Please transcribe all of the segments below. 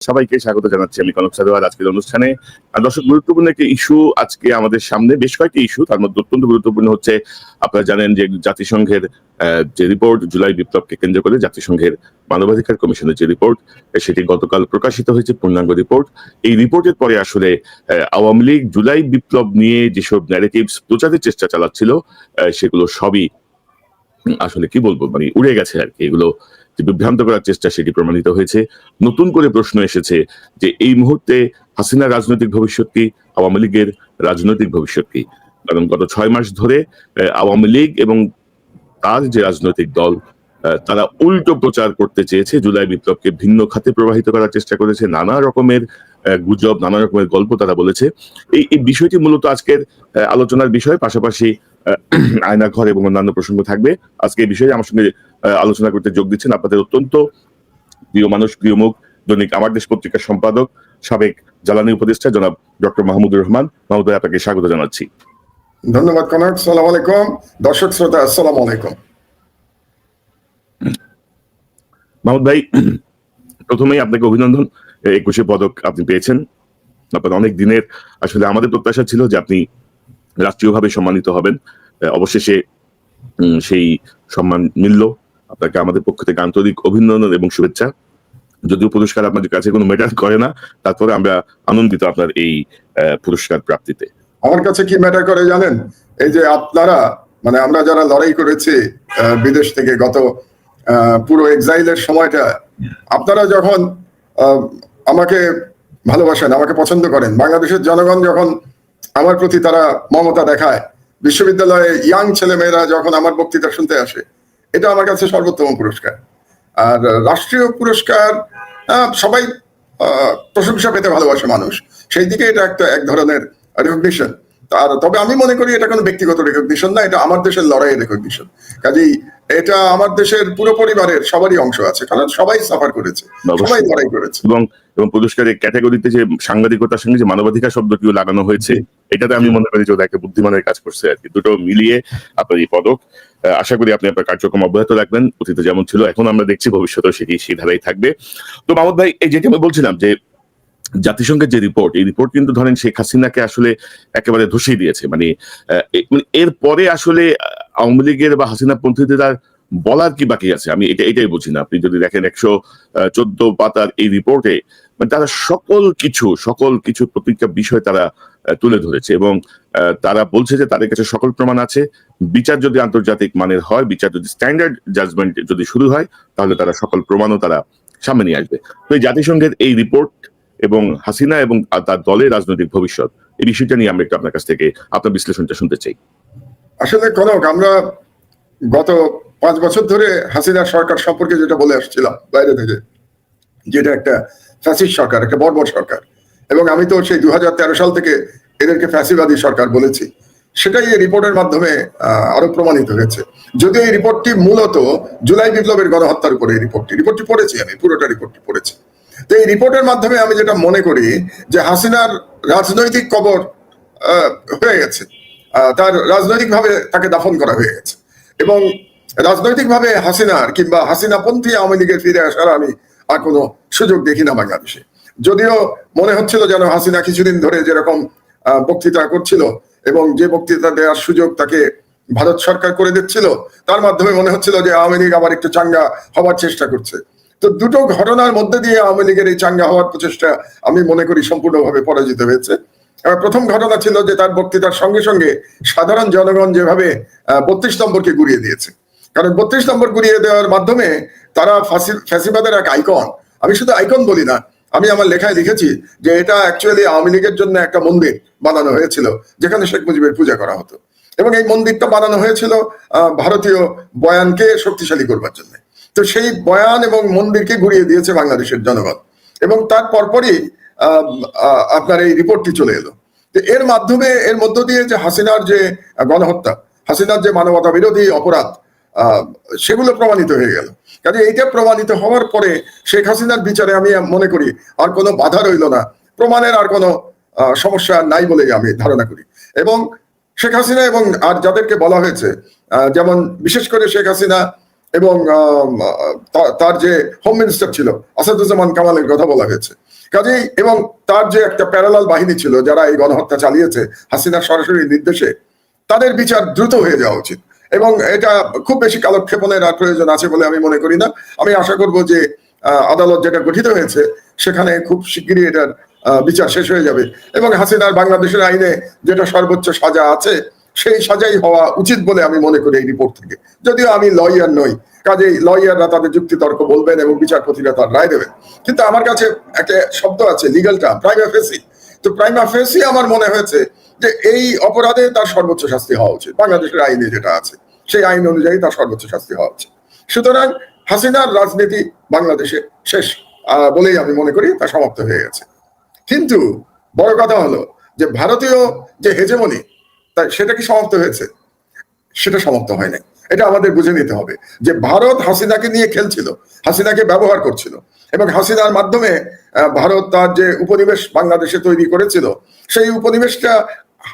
সবাইকে স্বাগত জানাচ্ছি আমি কনক সারোয়ার আজকের অনুষ্ঠানে। দর্শক, গুরুত্বপূর্ণ একটি ইস্যু আজকে আমাদের সামনে, বেশ কয়েকটি ইস্যু, তার মধ্যে অত্যন্ত গুরুত্বপূর্ণ হচ্ছে, আপনারা জানেন যে জাতিসংঘের যে রিপোর্ট জুলাই বিপ্লবকে কেন্দ্র করে জাতিসংঘের মানবাধিকার কমিশনের যে রিপোর্ট সেটি গতকাল প্রকাশিত হয়েছে, পূর্ণাঙ্গ রিপোর্ট। এই রিপোর্টের পরে আসলে আওয়ামী লীগ জুলাই বিপ্লব নিয়ে যেসব ন্যারেটিভস প্রচারের চেষ্টা চালাচ্ছিল সেগুলো সবই আসলে কি বলবো, মানে উড়ে গেছে আর কি। এগুলো যে বিভ্রান্ত করার চেষ্টা সেটি প্রমাণিত হয়েছে। নতুন করে প্রশ্ন এসেছে যে এই মুহূর্তে হাসিনার রাজনৈতিক ভবিষ্যৎ কি, আওয়ামী লীগের রাজনৈতিক ভবিষ্যৎ কি। কারণ গত 6 মাস ধরে আওয়ামী লীগ এবং তার যে রাজনৈতিক দল তারা উল্টো প্রচার করতে চেয়েছে, জুলাই বিপ্লবকে ভিন্ন খাতে প্রবাহিত করার চেষ্টা করেছে, নানা রকমের গুজব, নানা রকমের গল্প তারা বলেছে। এই বিষয়টি মূলত আজকের আলোচনার বিষয়। পাশাপাশি আয়নাঘর এবং অন্যান্য প্রসঙ্গ থাকবে। আজকে এই বিষয়ে আমার সঙ্গে আলোচনা করতে যোগ দিচ্ছেন আপনাদের অত্যন্ত প্রিয় মানুষ, প্রিয় মুখ, দৈনিক আমার দেশ পত্রিকার সম্পাদক, সাবেক জ্বালানি উপদেষ্টা জনাব ডক্টর মাহমুদুর রহমান। মাহমুদ ভাই, আপনাকে স্বাগত জানাচ্ছি। ধন্যবাদ কনক। সালাম আলাইকুম দর্শক শ্রোতা, আসসালাম আলাইকুম। মাহমুদ ভাই, প্রথমেই আপনাকে অভিনন্দন, 21 পদক আপনি পেয়েছেন। আপনার অনেক দিনের আসলে আমাদের প্রত্যাশা ছিল যে আপনি রাষ্ট্রীয়ভাবে সম্মানিত হবেন। অবশেষে সেই সম্মান মিলল। আপনাকে আমাদের পক্ষ থেকে আন্তরিক অভিনন্দন এবং শুভেচ্ছা। যদিও পুরস্কার আপনাদের কাছে কোনো ম্যাটার করে না, তারপরে আমরা আনন্দিত আপনার এই পুরস্কার প্রাপ্তিতে। আমার কাছে কি ম্যাটার করে জানেন? এই যে আপনারা, মানে আমরা যারা লড়াই করেছি বিদেশ থেকে গত পুরো এক্সাইলের সময়টা, আপনারা যখন আমাকে ভালোবাসেন, আমাকে পছন্দ করেন, বাংলাদেশের জনগণ যখন আমার প্রতি তারা মমতা দেখায়, বিশ্ববিদ্যালয়ে ইয়াং ছেলেমেয়েরা যখন আমার বক্তৃতা শুনতে আসে, এটা আমার কাছে সর্বোত্তম পুরস্কার। আর রাষ্ট্রীয় পুরস্কার সবাই প্রশংসা পেতে ভালোবাসে মানুষ, সেই দিকে এটা এক ধরনের রেকগনিশন। তবে আমি মনে করি এটা কোনো ব্যক্তিগত রেকগনিশন না, এটা আমার দেশের লড়াইয়ের রেকগনিশন। কাজেই এটা আমার দেশের পুরো পরিবারের সবারই অংশ আছে, কারণ সবাই সাফার করেছে, সবাই লড়াই করেছে। এবং পুরস্কারের ক্যাটাগরিতে যে সাংবাদিকতার সঙ্গে যে মানবাধিকার শব্দটিও লাগানো হয়েছে, এটাতে আমি মনে করি যে ওটা একটা বুদ্ধিমানের কাজ করছে আর কি। দুটো মিলিয়ে আপনার এই পদক। আশা করি আপনি আপনার কার্যক্রম অব্যাহত রাখবেন, অতীতে যেমন ছিল এখন আমরা দেখছি, ভবিষ্যতেও সেটি সেই ধারাই থাকবে। তো মাহমুদ ভাই, এই যেটা আমি বলছিলাম যে জাতিসংঘের যে রিপোর্ট, এই রিপোর্ট কিন্তু ধরেন শেখ হাসিনাকে আসলে একেবারে ধসিয়ে দিয়েছে। মানে এর পরে আসলে আওয়ামী লীগের বা হাসিনা পন্থীদের আর বলার কি বাকি আছে, আমি এটাই বুঝি না। আপনি যদি দেখেন 114 পাতার এই রিপোর্টে মানে তারা সকল কিছু প্রত্যেকটা বিষয় তারা তুলে ধরেছে এবং তারা বলছে যে তাদের কাছে সকল প্রমাণ আছে। বিচার যদি আন্তর্জাতিক মানের হয়, বিচার যদি স্ট্যান্ডার্ড জাজমেন্ট যদি শুরু হয়, তাহলে তারা সকল প্রমাণও তারা সামনে নিয়ে আসবে। তো এই জাতিসংঘের এই রিপোর্ট এবং হাসিনা এবং তার দলের রাজনৈতিক ভবিষ্যৎ, এই বিষয়টা নিয়ে আমরা একটু আপনার কাছ থেকে আপনার বিশ্লেষণটা শুনতে চাই। আসলে কনক, আমরা গত 5 বছর ধরে হাসিনা সরকার সম্পর্কে যেটা বলে আসছিলাম বাইরে থেকে, যেটা একটা ফ্যাসিস্ট সরকার, একটা বর্বর সরকার, এবং আমি তো সেই 2013 সাল থেকে এদেরকে ফ্যাসিবাদী সরকার বলেছি, সেটাই এই রিপোর্টের মাধ্যমে আরো প্রমাণিত হয়েছে। যদিও এই রিপোর্টটি মূলত জুলাই বিপ্লবের গণহত্যার উপরে এই রিপোর্টটি পড়েছি, আমি পুরোটা রিপোর্টটি পড়েছি। তো এই রিপোর্টের মাধ্যমে আমি যেটা মনে করি যে হাসিনার রাজনৈতিক কবর হয়ে গেছে, তার রাজনৈতিকভাবে তাকে দাফন করা হয়ে গেছে, এবং রাজনৈতিকভাবে হাসিনার কিংবা হাসিনাপন্থী আওয়ামী লীগের ফিরে আসার আমি আর কোনো সুযোগ দেখি না বাংলাদেশে। যদিও মনে হচ্ছিল যেন হাসিনা কিছুদিন ধরে যেরকম বক্তৃতা করছিল এবং যে বক্তৃতা দেওয়ার সুযোগ তাকে ভারত সরকার করে দিচ্ছিল, তার মাধ্যমে মনে হচ্ছিল যে আওয়ামী লীগ আবার একটু চাঙ্গা হওয়ার চেষ্টা করছে। তো দুটো ঘটনার মধ্যে দিয়ে আওয়ামী লীগের এই চাঙ্গা হওয়ার প্রচেষ্টা আমি মনে করি সম্পূর্ণভাবে পরাজিত হয়েছে। প্রথম ঘটনা ছিল যে তার বক্তৃতার সঙ্গে সঙ্গে সাধারণ জনগণ যেভাবে 32 নম্বরকে গুড়িয়ে দিয়েছে, কারণ 32 নম্বর গুড়িয়ে দেওয়ার মাধ্যমে তারা ফ্যাসিবাদের এক আইকন, আমি শুধু আইকন বলি না, আমি আমার লেখায় লিখেছি যে এটা অ্যাকচুয়ালি আওয়ামী লীগের জন্য একটা মন্দির বানানো হয়েছিল যেখানে শেখ মুজিবের পূজা করা হতো, এবং এই মন্দিরটা বানানো হয়েছিল ভারতীয় বয়ানকে শক্তিশালী করবার জন্য। তো সেই বয়ান এবং মন্দিরকে ঘুরিয়ে দিয়েছে বাংলাদেশের জনগণ, এবং তার পরপরই আপনার এই রিপোর্টটি চলে এলো। তো এর মধ্য দিয়ে যে হাসিনার যে গণহত্যা, হাসিনার যে মানবতা বিরোধী অপরাধ, সেগুলো প্রমাণিত হয়ে গেল। কাজে এইটা প্রমাণিত হওয়ার পরে শেখ হাসিনার বিচারে আমি মনে করি আর কোনো বাধা রইল না, প্রমাণের আর কোনো সমস্যা নাই বলে আমি ধারণা করি। এবং শেখ হাসিনা এবং আর যাদেরকে বলা হয়েছে, যেমন বিশেষ করে শেখ হাসিনা এবং তার যে হোম মিনিস্টার ছিল আসাদুজ্জামান কামালের কথা বলা হয়েছে, কাজেই এবং তার যে একটা প্যারালাল বাহিনী ছিল যারা এই গণহত্যা চালিয়েছে হাসিনার সরাসরি নির্দেশে, তাদের বিচার দ্রুত হয়ে যাওয়া উচিত। এবং এটা খুব বেশি কালক্ষেপণের আর প্রয়োজন আছে বলে আমি মনে করি না। আমি আশা করব যে আদালত যেটা গঠিত হয়েছে সেখানে খুব শিগগিরই এটার বিচার শেষ হয়ে যাবে এবং হাসিনার বাংলাদেশের আইনে যেটা সর্বোচ্চ সাজা আছে সেই সাজাই হওয়া উচিত বলে আমি মনে করি এই রিপোর্ট থেকে। যদিও আমি লয়ার নই, কাজেই লয়াররা তাদের যুক্তি তর্ক বলবেন এবং বিচারপতিরা তার রায় দেবেন। কিন্তু আমার কাছে একটা শব্দ আছে, লিগাল টার্ম, প্রাইমা ফেসি। তো প্রাইমা ফেসি আমার মনে হয়েছে যে এই অপরাধে তার সর্বোচ্চ শাস্তি হওয়া উচিত। বাংলাদেশের আইনে যেটা আছে সেই আইন অনুযায়ী তার সর্বোচ্চ শাস্তি হওয়া উচিত। সুতরাং হাসিনার রাজনীতি বাংলাদেশে শেষ বলেই আমি মনে করি, তা সমাপ্ত হয়ে গেছে। কিন্তু বড় কথা হলো যে ভারতীয় যে হেজেমনি সেটা কি সমাপ্ত হয়েছে? সেটা সমাপ্ত হয় নাই। এটা আমাদের বুঝে নিতে হবে যে ভারত হাসিনাকে নিয়ে খেলছিল, হাসিনাকে ব্যবহার করছিল এবং হাসিনার মাধ্যমে ভারত তার যে উপনিবেশ বাংলাদেশে তৈরি করেছিল সেই উপনিবেশটা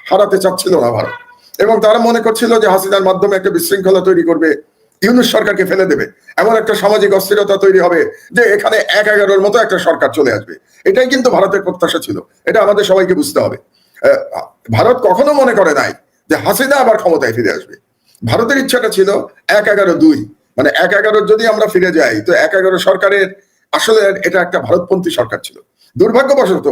হারাতে চাচ্ছিল না ভারত। এবং তারা মনে করছিল যে হাসিনার মাধ্যমে একটা বিশৃঙ্খলা তৈরি করবে, ইউনূস সরকারকে ফেলে দেবে, এমন একটা সামাজিক অস্থিরতা তৈরি হবে যে এখানে ১/১১-র মতো একটা সরকার চলে আসবে। এটাই কিন্তু ভারতের প্রত্যাশা ছিল। এটা আমাদের সবাইকে বুঝতে হবে। ভারত কখনো মনে করে নাই যে হাসিনা আবার ক্ষমতায় ফিরে আসবে। ভারতের ইচ্ছাটা ছিল ১/১১-২, মানে ১/১১ যদি আমরা ফিরে যাই তো ১/১১ সরকারের আসলে এটা একটা ভারতপন্থী সরকার ছিল। দুর্ভাগ্যবশত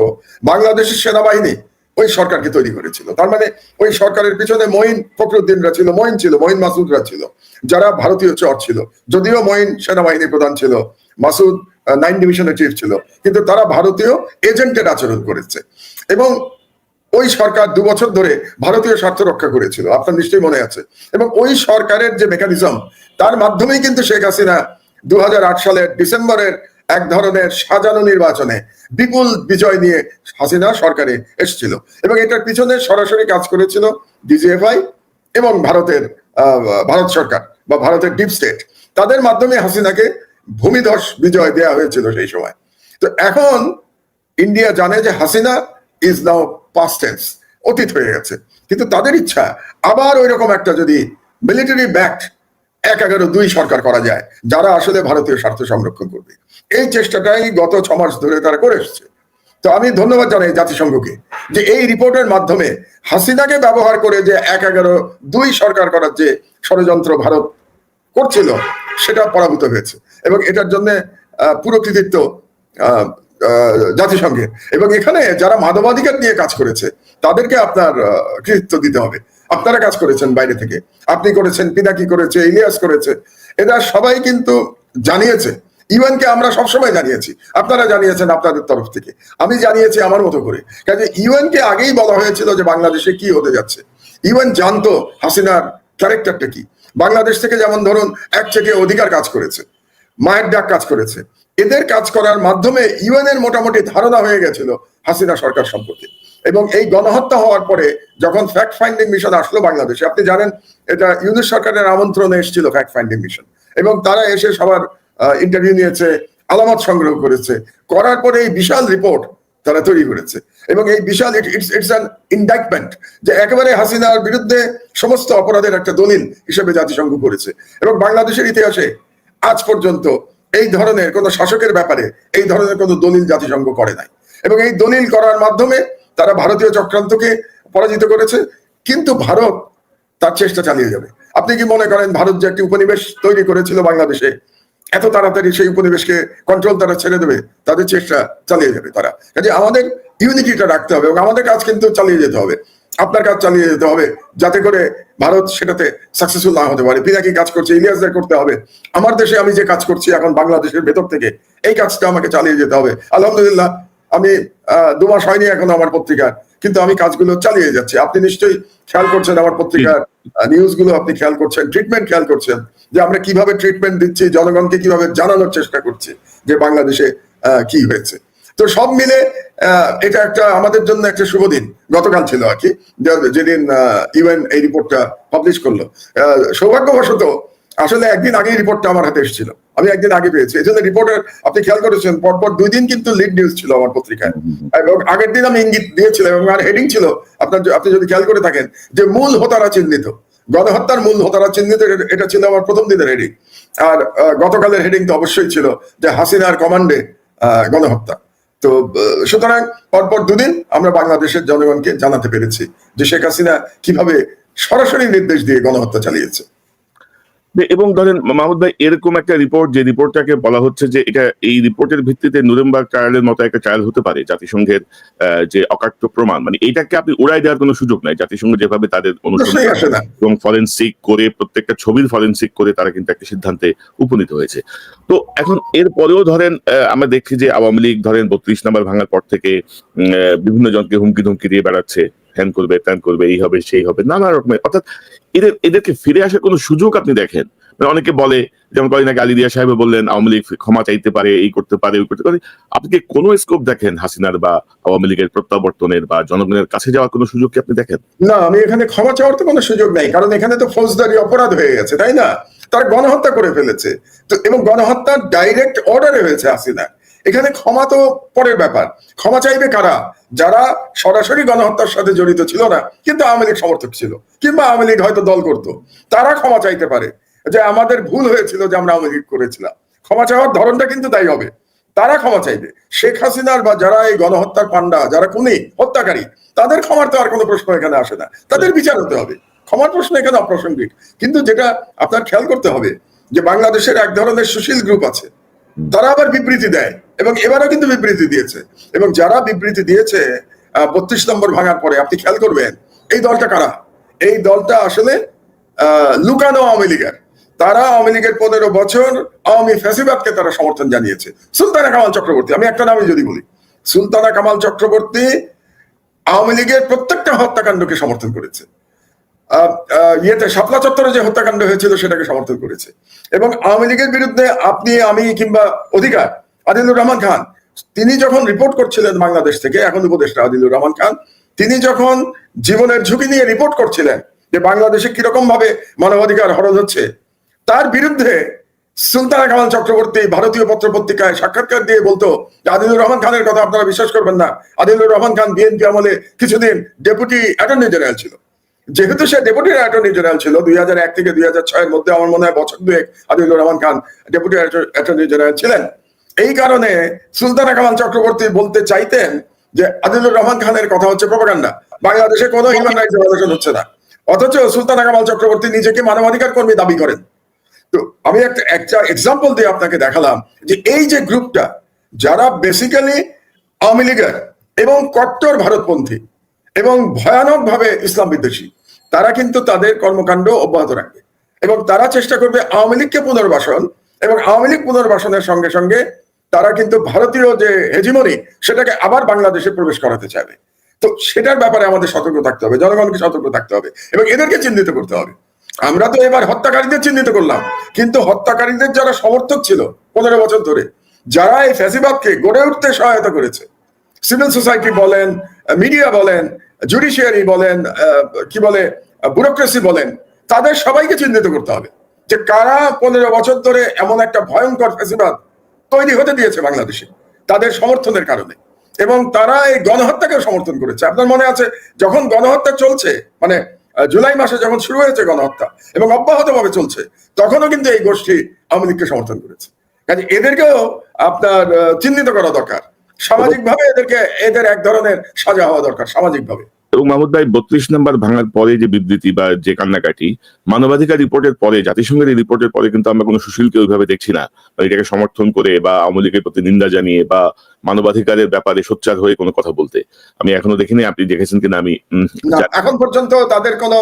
বাংলাদেশের সেনাবাহিনী ওই সরকারকে তৈরি করেছিল। তার মানে ওই সরকারের পিছনে মঈন ফখরুদ্দিনরা ছিল, মঈন মাসুদরা ছিল, যারা ভারতীয় চর ছিল। যদিও মঈন সেনাবাহিনী প্রধান ছিল, মাসুদ 9 ডিভিশনের চিফ ছিল, কিন্তু তারা ভারতীয় এজেন্টের আচরণ করেছে এবং ওই সরকার 2 বছর ধরে ভারতীয় স্বার্থ রক্ষা করেছিল, আপনার নিশ্চয়ই মনে আছে। এবং ওই সরকারের যে মেকানিজম, তার মাধ্যমেই কিন্তু শেখ হাসিনা 2008 সালের ডিসেম্বরের এক ধরনের সাজানো নির্বাচনে বিপুল বিজয় নিয়ে হাসিনা সরকারে এসেছিল এবং এটার পিছনে সরাসরি কাজ করেছিল ডিজিএফআই এবং ভারত সরকার বা ভারতের ডিপ স্টেট। তাদের মাধ্যমে হাসিনাকে ভূমিধস বিজয় দেওয়া হয়েছিল সেই সময়। তো এখন ইন্ডিয়া জানে যে Hasina is now past tense, অতীত হয়ে গেছে, কিন্তু তাদের ইচ্ছা আবার ওই রকম একটা যদি মিলিটারি ব্যাকড ১/১১-২ সরকার করা যায় যারা আসলে ভারতীয় স্বার্থ সংরক্ষণ করবে। এই চেষ্টাটাই গত 6 মাস ধরে তারা করে এসছে। তো আমি ধন্যবাদ জানাই জাতিসংঘকে যে এই রিপোর্টের মাধ্যমে হাসিনাকে ব্যবহার করে যে ১/১১-২ সরকার করার যে ষড়যন্ত্র ভারত করছিল সেটা পরাভূত হয়েছে এবং এটার জন্য পুরো কৃতিত্ব জাতিসংঘের। এবং এখানে যারা মানবাধিকার নিয়ে কাজ করেছে তাদেরকে আপনার কৃতিত্ব দিতে হবে। আপনারা কাজ করেছেন বাইরে থেকে, আপনি করেছেন, পিনাকি করেছে, ইলিয়াস করেছে, এরা সবাই কিন্তু জানিয়েছে। ইউএনকে আমরা সবসময় জানিয়েছি, আপনারা জানিয়েছেন আপনাদের তরফ থেকে, আমি জানিয়েছি আমার মতো করে। কাজে ইউএনকে আগেই বলা হয়েছিল যে বাংলাদেশে কি হতে যাচ্ছে। ইউএন জানতো হাসিনার ক্যারেক্টারটা কি। বাংলাদেশ থেকে যেমন ধরুন একচেটিয়া অধিকার কাজ করেছে, মায়ের ডাক কাজ করেছে, এদের কাজ করার মাধ্যমে ইউএন এর মোটামুটি ধারণা হয়ে গেছিল হাসিনা সরকার সম্পর্কে। এবং এই গণহত্যা হওয়ার পরে যখন ফ্যাক্ট ফাইন্ডিং মিশন আসলো বাংলাদেশে, আপনি জানেন এটা ইউনূস সরকারের আমন্ত্রণে এসেছিল ফ্যাক্ট ফাইন্ডিং মিশন, এবং তারা এসে সবার ইন্টারভিউ নিয়েছে, আলামত সংগ্রহ করেছে, করার পরে এই বিশাল রিপোর্ট তারা তৈরি করেছে। এবং এই বিশাল ইটস অ্যান ইনডাইটমেন্ট, যে একেবারে হাসিনার বিরুদ্ধে সমস্ত অপরাধের একটা দলিল হিসেবে জাতিসংঘ করেছে। এবং বাংলাদেশের ইতিহাসে আজ পর্যন্ত এই ধরনের কোন শাসকের ব্যাপারে এই ধরনের কোন দলিল জাতিসংঘ করে নাই। এবং এই দলিল করার মাধ্যমে তারা ভারতীয় চক্রান্তকে পরাজিত করেছে। কিন্তু ভারত তার চেষ্টা চালিয়ে যাবে। আপনি কি মনে করেন ভারত যে একটি উপনিবেশ তৈরি করেছিল বাংলাদেশে, এত তাড়াতাড়ি সেই উপনিবেশকে কন্ট্রোল তারা ছেড়ে দেবে? তাদের চেষ্টা চালিয়ে যাবে তারা। কাজে আমাদের ইউনিটিটা রাখতে হবে এবং আমাদের কাজ কিন্তু চালিয়ে যেতে হবে, আপনার কাজ চালিয়ে যেতে হবে, যাতে করে ভারত সেটাতে সাকসেসফুল না হতে পারে। পিনাকি কাজ করছে, ইলিয়াসদের করতে হবে। আমার দেশে আমি যে কাজ করছি এখন বাংলাদেশের ভেতর থেকে, এই কাজটা আমাকে চালিয়ে যেতে হবে। আলহামদুলিল্লাহ আমি 2 মাস হয়নি এখন আমার পত্রিকার, কিন্তু আমি কাজগুলো চালিয়ে যাচ্ছি। আপনি নিশ্চয়ই খেয়াল করছেন আমার পত্রিকার নিউজগুলো, আপনি খেয়াল করছেন, ট্রিটমেন্ট খেয়াল করছেন, যে আমরা কিভাবে ট্রিটমেন্ট দিচ্ছি, জনগণকে কিভাবে জানানোর চেষ্টা করছি যে বাংলাদেশে কি হয়েছে। তো সব মিলে এটা একটা আমাদের জন্য একটা শুভ দিন গতকাল ছিল আর কি, যেদিন ইউএন এই রিপোর্টটা পাবলিশ করলো। সৌভাগ্যবশত আসলে একদিন আগেই রিপোর্টটা আমার হাতে এসেছিল, আমি একদিন আগে পেয়েছি। এই জন্য রিপোর্টের আপনি খেয়াল করেছেন পরপর 2 দিন কিন্তু লিড নিউজ ছিল আমার পত্রিকায়, এবং আগের দিন আমি ইঙ্গিত দিয়েছিলাম এবং আর হেডিং ছিল আপনি যদি খেয়াল করে থাকেন যে মূল হোতারা চিহ্নিত, গণহত্যার মূল হোতারা চিহ্নিত, এটা ছিল আমার প্রথম দিনের হেডিং। আর গতকালের হেডিং তো অবশ্যই ছিল যে হাসিনার কমান্ডে গণহত্যা। তো সুতরাং পরপর দুদিন আমরা বাংলাদেশের জনগণকে জানাতে পেরেছি যে শেখ হাসিনা কিভাবে সরাসরি নির্দেশ দিয়ে গণহত্যা চালিয়েছে। এবং ধরেন মাহমুদ ভাই, এরকম একটা রিপোর্ট, যে রিপোর্টটাকে বলা হচ্ছে যে এটা এই রিপোর্টের ভিত্তিতে নুরেমবার্গ ট্রায়ালের মতো একটা ট্রায়াল হতে পারে, জাতিসংঘের যে অকাট্য প্রমাণ, মানে এটাকে আপনি উড়াই দেওয়ার কোনো সুযোগ নাই। জাতিসংঘ যেভাবে তাদের অনুসন্ধান এবং ফরেনসিক করে, প্রত্যেকটা ছবির ফরেনসিক করে তারা কিন্তু একটা সিদ্ধান্তে উপনীত হয়েছে। তো এখন এর পরেও ধরেন আমরা দেখছি যে আওয়ামী লীগ ধরেন 32 নম্বর ভাঙার পর থেকে বিভিন্ন জনকে হুমকি ধুমকি দিয়ে বেড়াচ্ছে, হ্যান করবে ত্যান করবে, এই হবে সেই হবে, নানা রকমের। অর্থাৎ এদেরকে ফিরে আসার কোনো সুযোগ আপনি দেখেন? অনেকে বলে, যেমন কদিন আগে আলী রিয়া সাহেব বললেন আওয়ামী লীগ ক্ষমা চাইতে পারে, এই করতে পারে, ওই করতে পারে। আপনি কি কোনো স্কোপ দেখেন হাসিনার বা আওয়ামী লীগের প্রত্যাবর্তনের বা জনগণের কাছে যাওয়ার কোনো সুযোগ কি আপনি দেখেন? না, আমি এখানে ক্ষমা চাওয়ার তো কোনো সুযোগ নাই, কারণ এখানে তো ফৌজদারি অপরাধ হয়ে গেছে, তাই না? তারা গণহত্যা করে ফেলেছে, তো এবং গণহত্যার ডাইরেক্ট অর্ডারে হয়েছে হাসিনা। এখানে ক্ষমা তো পরের ব্যাপার। ক্ষমা চাইবে কারা? যারা সরাসরি গণহত্যার সাথে জড়িত ছিল না কিন্তু আওয়ামী লীগ সমর্থক ছিল, কিংবা আওয়ামী লীগ হয়তো দল করতো, তারা ক্ষমা চাইতে পারে যে আমাদের ভুল হয়েছিল যে আমরা আওয়ামী লীগ করেছিলাম। ক্ষমা চাওয়ার ধরনটা কিন্তু তাই হবে, তারা ক্ষমা চাইবে। শেখ হাসিনার বা যারা এই গণহত্যার পান্ডা, যারা খুনি হত্যাকারী, তাদের ক্ষমার তো আর কোনো প্রশ্ন এখানে আসে না, তাদের বিচার হতে হবে। ক্ষমার প্রশ্ন এখানে অপ্রাসঙ্গিক। কিন্তু যেটা আপনার খেয়াল করতে হবে যে বাংলাদেশের এক ধরনের সুশীল গ্রুপ আছে, তারা আবার বিবৃতি দেয়, এবং এবারও কিন্তু বিবৃতি দিয়েছে। এবং যারা বিবৃতি দিয়েছে 32 নম্বর ভাঙার পরে, আপনি খেয়াল করবেন এই দলটা কারা। এই দলটা আসলে লুকানো আওয়ামী লীগের। তারা আওয়ামী লীগের 15 বছর আওয়ামী ফ্যাসিবাদকে তারা সমর্থন জানিয়েছে। সুলতানা কামাল চক্রবর্তী, আমি একটা নামই যদি বলি, সুলতানা কামাল চক্রবর্তী আওয়ামী লীগের প্রত্যেকটা হত্যাকাণ্ডকে সমর্থন করেছে। শাপলা চত্বরে যে হত্যাকাণ্ড হয়েছিল সেটাকে সমর্থন করেছে। এবং আওয়ামী লীগের বিরুদ্ধে আপনি, আমি কিংবা অধিকার, আদিলুর রহমান খান, তিনি যখন রিপোর্ট করছিলেন বাংলাদেশ থেকে, এখন উপদেষ্টা আদিলুর রহমান খান, তিনি যখন জীবনের ঝুঁকি নিয়ে রিপোর্ট করছিলেন যে বাংলাদেশে কিরকম ভাবে মানবাধিকার হরণ হচ্ছে, তার বিরুদ্ধে সুলতানা কামাল চক্রবর্তী ভারতীয় পত্র পত্রিকায় সাক্ষাৎকার দিয়ে বলতো যে আদিলুর রহমান খানের কথা আপনারা বিশ্বাস করবেন না। আদিলুর রহমান খান বিএনপি আমলে কিছুদিন ডেপুটি অ্যাটর্নি জেনারেল ছিল। যেহেতু সে ডেপুটি অ্যাটর্নি জেনারেল ছিল 2001 থেকে 2006 মধ্যে, আমার মনে হয় বছর দুয়েক Adilur Rahman Khan deputy attorney general ছিলেন। এই কারণে সুলতানা কামাল চক্রবর্তী বলতে চাইতেন যে আদিলুর রহমান খানের কথা হচ্ছে প্রোপাগান্ডা, বাংলাদেশে কোনো হিউম্যান রাইটস ভায়োলেশন হচ্ছে না। অথচ সুলতানা কামাল চক্রবর্তী নিজেকে মানবাধিকার কর্মী দাবি করেন। তো আমি একটা এক্সাম্পল দিয়ে আপনাকে দেখালাম যে এই যে গ্রুপটা, যারা বেসিক্যালি আওয়ামী লীগের এবং কট্টর ভারতপন্থী এবং ভয়ানকভাবে ইসলাম বিদ্বেষী, তারা কিন্তু তাদের কর্মকাণ্ড অব্যাহত রাখবে এবং তারা চেষ্টা করবে আওয়ামী লীগকে পুনর্বাসন, এবং আওয়ামী লীগ পুনর্বাসনের সঙ্গে সঙ্গে তারা কিন্তু ভারতীয় যে হেজিমনি সেটাকে আবার বাংলাদেশে প্রবেশ করাতে চাইবে। তো সেটার ব্যাপারে আমাদের সতর্ক থাকতে হবে, জনগণকে সতর্ক থাকতে হবে এবং এদেরকে চিহ্নিত করতে হবে। আমরা তো এবার হত্যাকারীদের চিহ্নিত করলাম, কিন্তু হত্যাকারীদের যারা সমর্থক ছিল 15 বছর ধরে, যারা এই ফ্যাসিবাদকে গড়ে উঠতে সহায়তা করেছে, সিভিল সোসাইটি বলেন, মিডিয়া বলেন, জুডিশিয়ারি বলেন, কি বলে ব্যুরোক্রেসি বলেন, তাদের সবাইকে চিহ্নিত করতে হবে যে কারা 15 বছর ধরে এমন একটা ভয়ঙ্কর ফ্যাসিবাদ তৈরি হতে দিয়েছে বাংলাদেশে তাদের সমর্থনের কারণে, এবং তারা এই গণহত্যাকে সমর্থন করেছে। আপনার মনে আছে যখন গণহত্যা চলছে, মানে জুলাই মাসে যখন শুরু হয়েছে গণহত্যা এবং অব্যাহতভাবে চলছে, তখনও কিন্তু এই গোষ্ঠী আওয়ামী লীগকে সমর্থন করেছে। কাজে এদেরকেও আপনার চিহ্নিত করা দরকার সামাজিকভাবে, এদের এক ধরনের সাজা হওয়া দরকার সামাজিকভাবে। এবং মাহমুদ ভাই, 32 নম্বর ভাঙার পরে যে বিবৃতি বা যে কান্নাকাটি, মানবাধিকার রিপোর্টের পরে, জাতিসংঘের এই রিপোর্টের পরে কিন্তু আমরা কোনো সুশীলকে ওইভাবে দেখছি না, এটাকে সমর্থন করে বা আওয়ামী লীগের প্রতি নিন্দা জানিয়ে বা মানবাধিকারের ব্যাপারে সোচ্চার হয়ে কোনো কথা বলতে আমি এখনো দেখিনি। আপনি দেখেছেন কিনা আমি এখন পর্যন্ত তাদের কোনো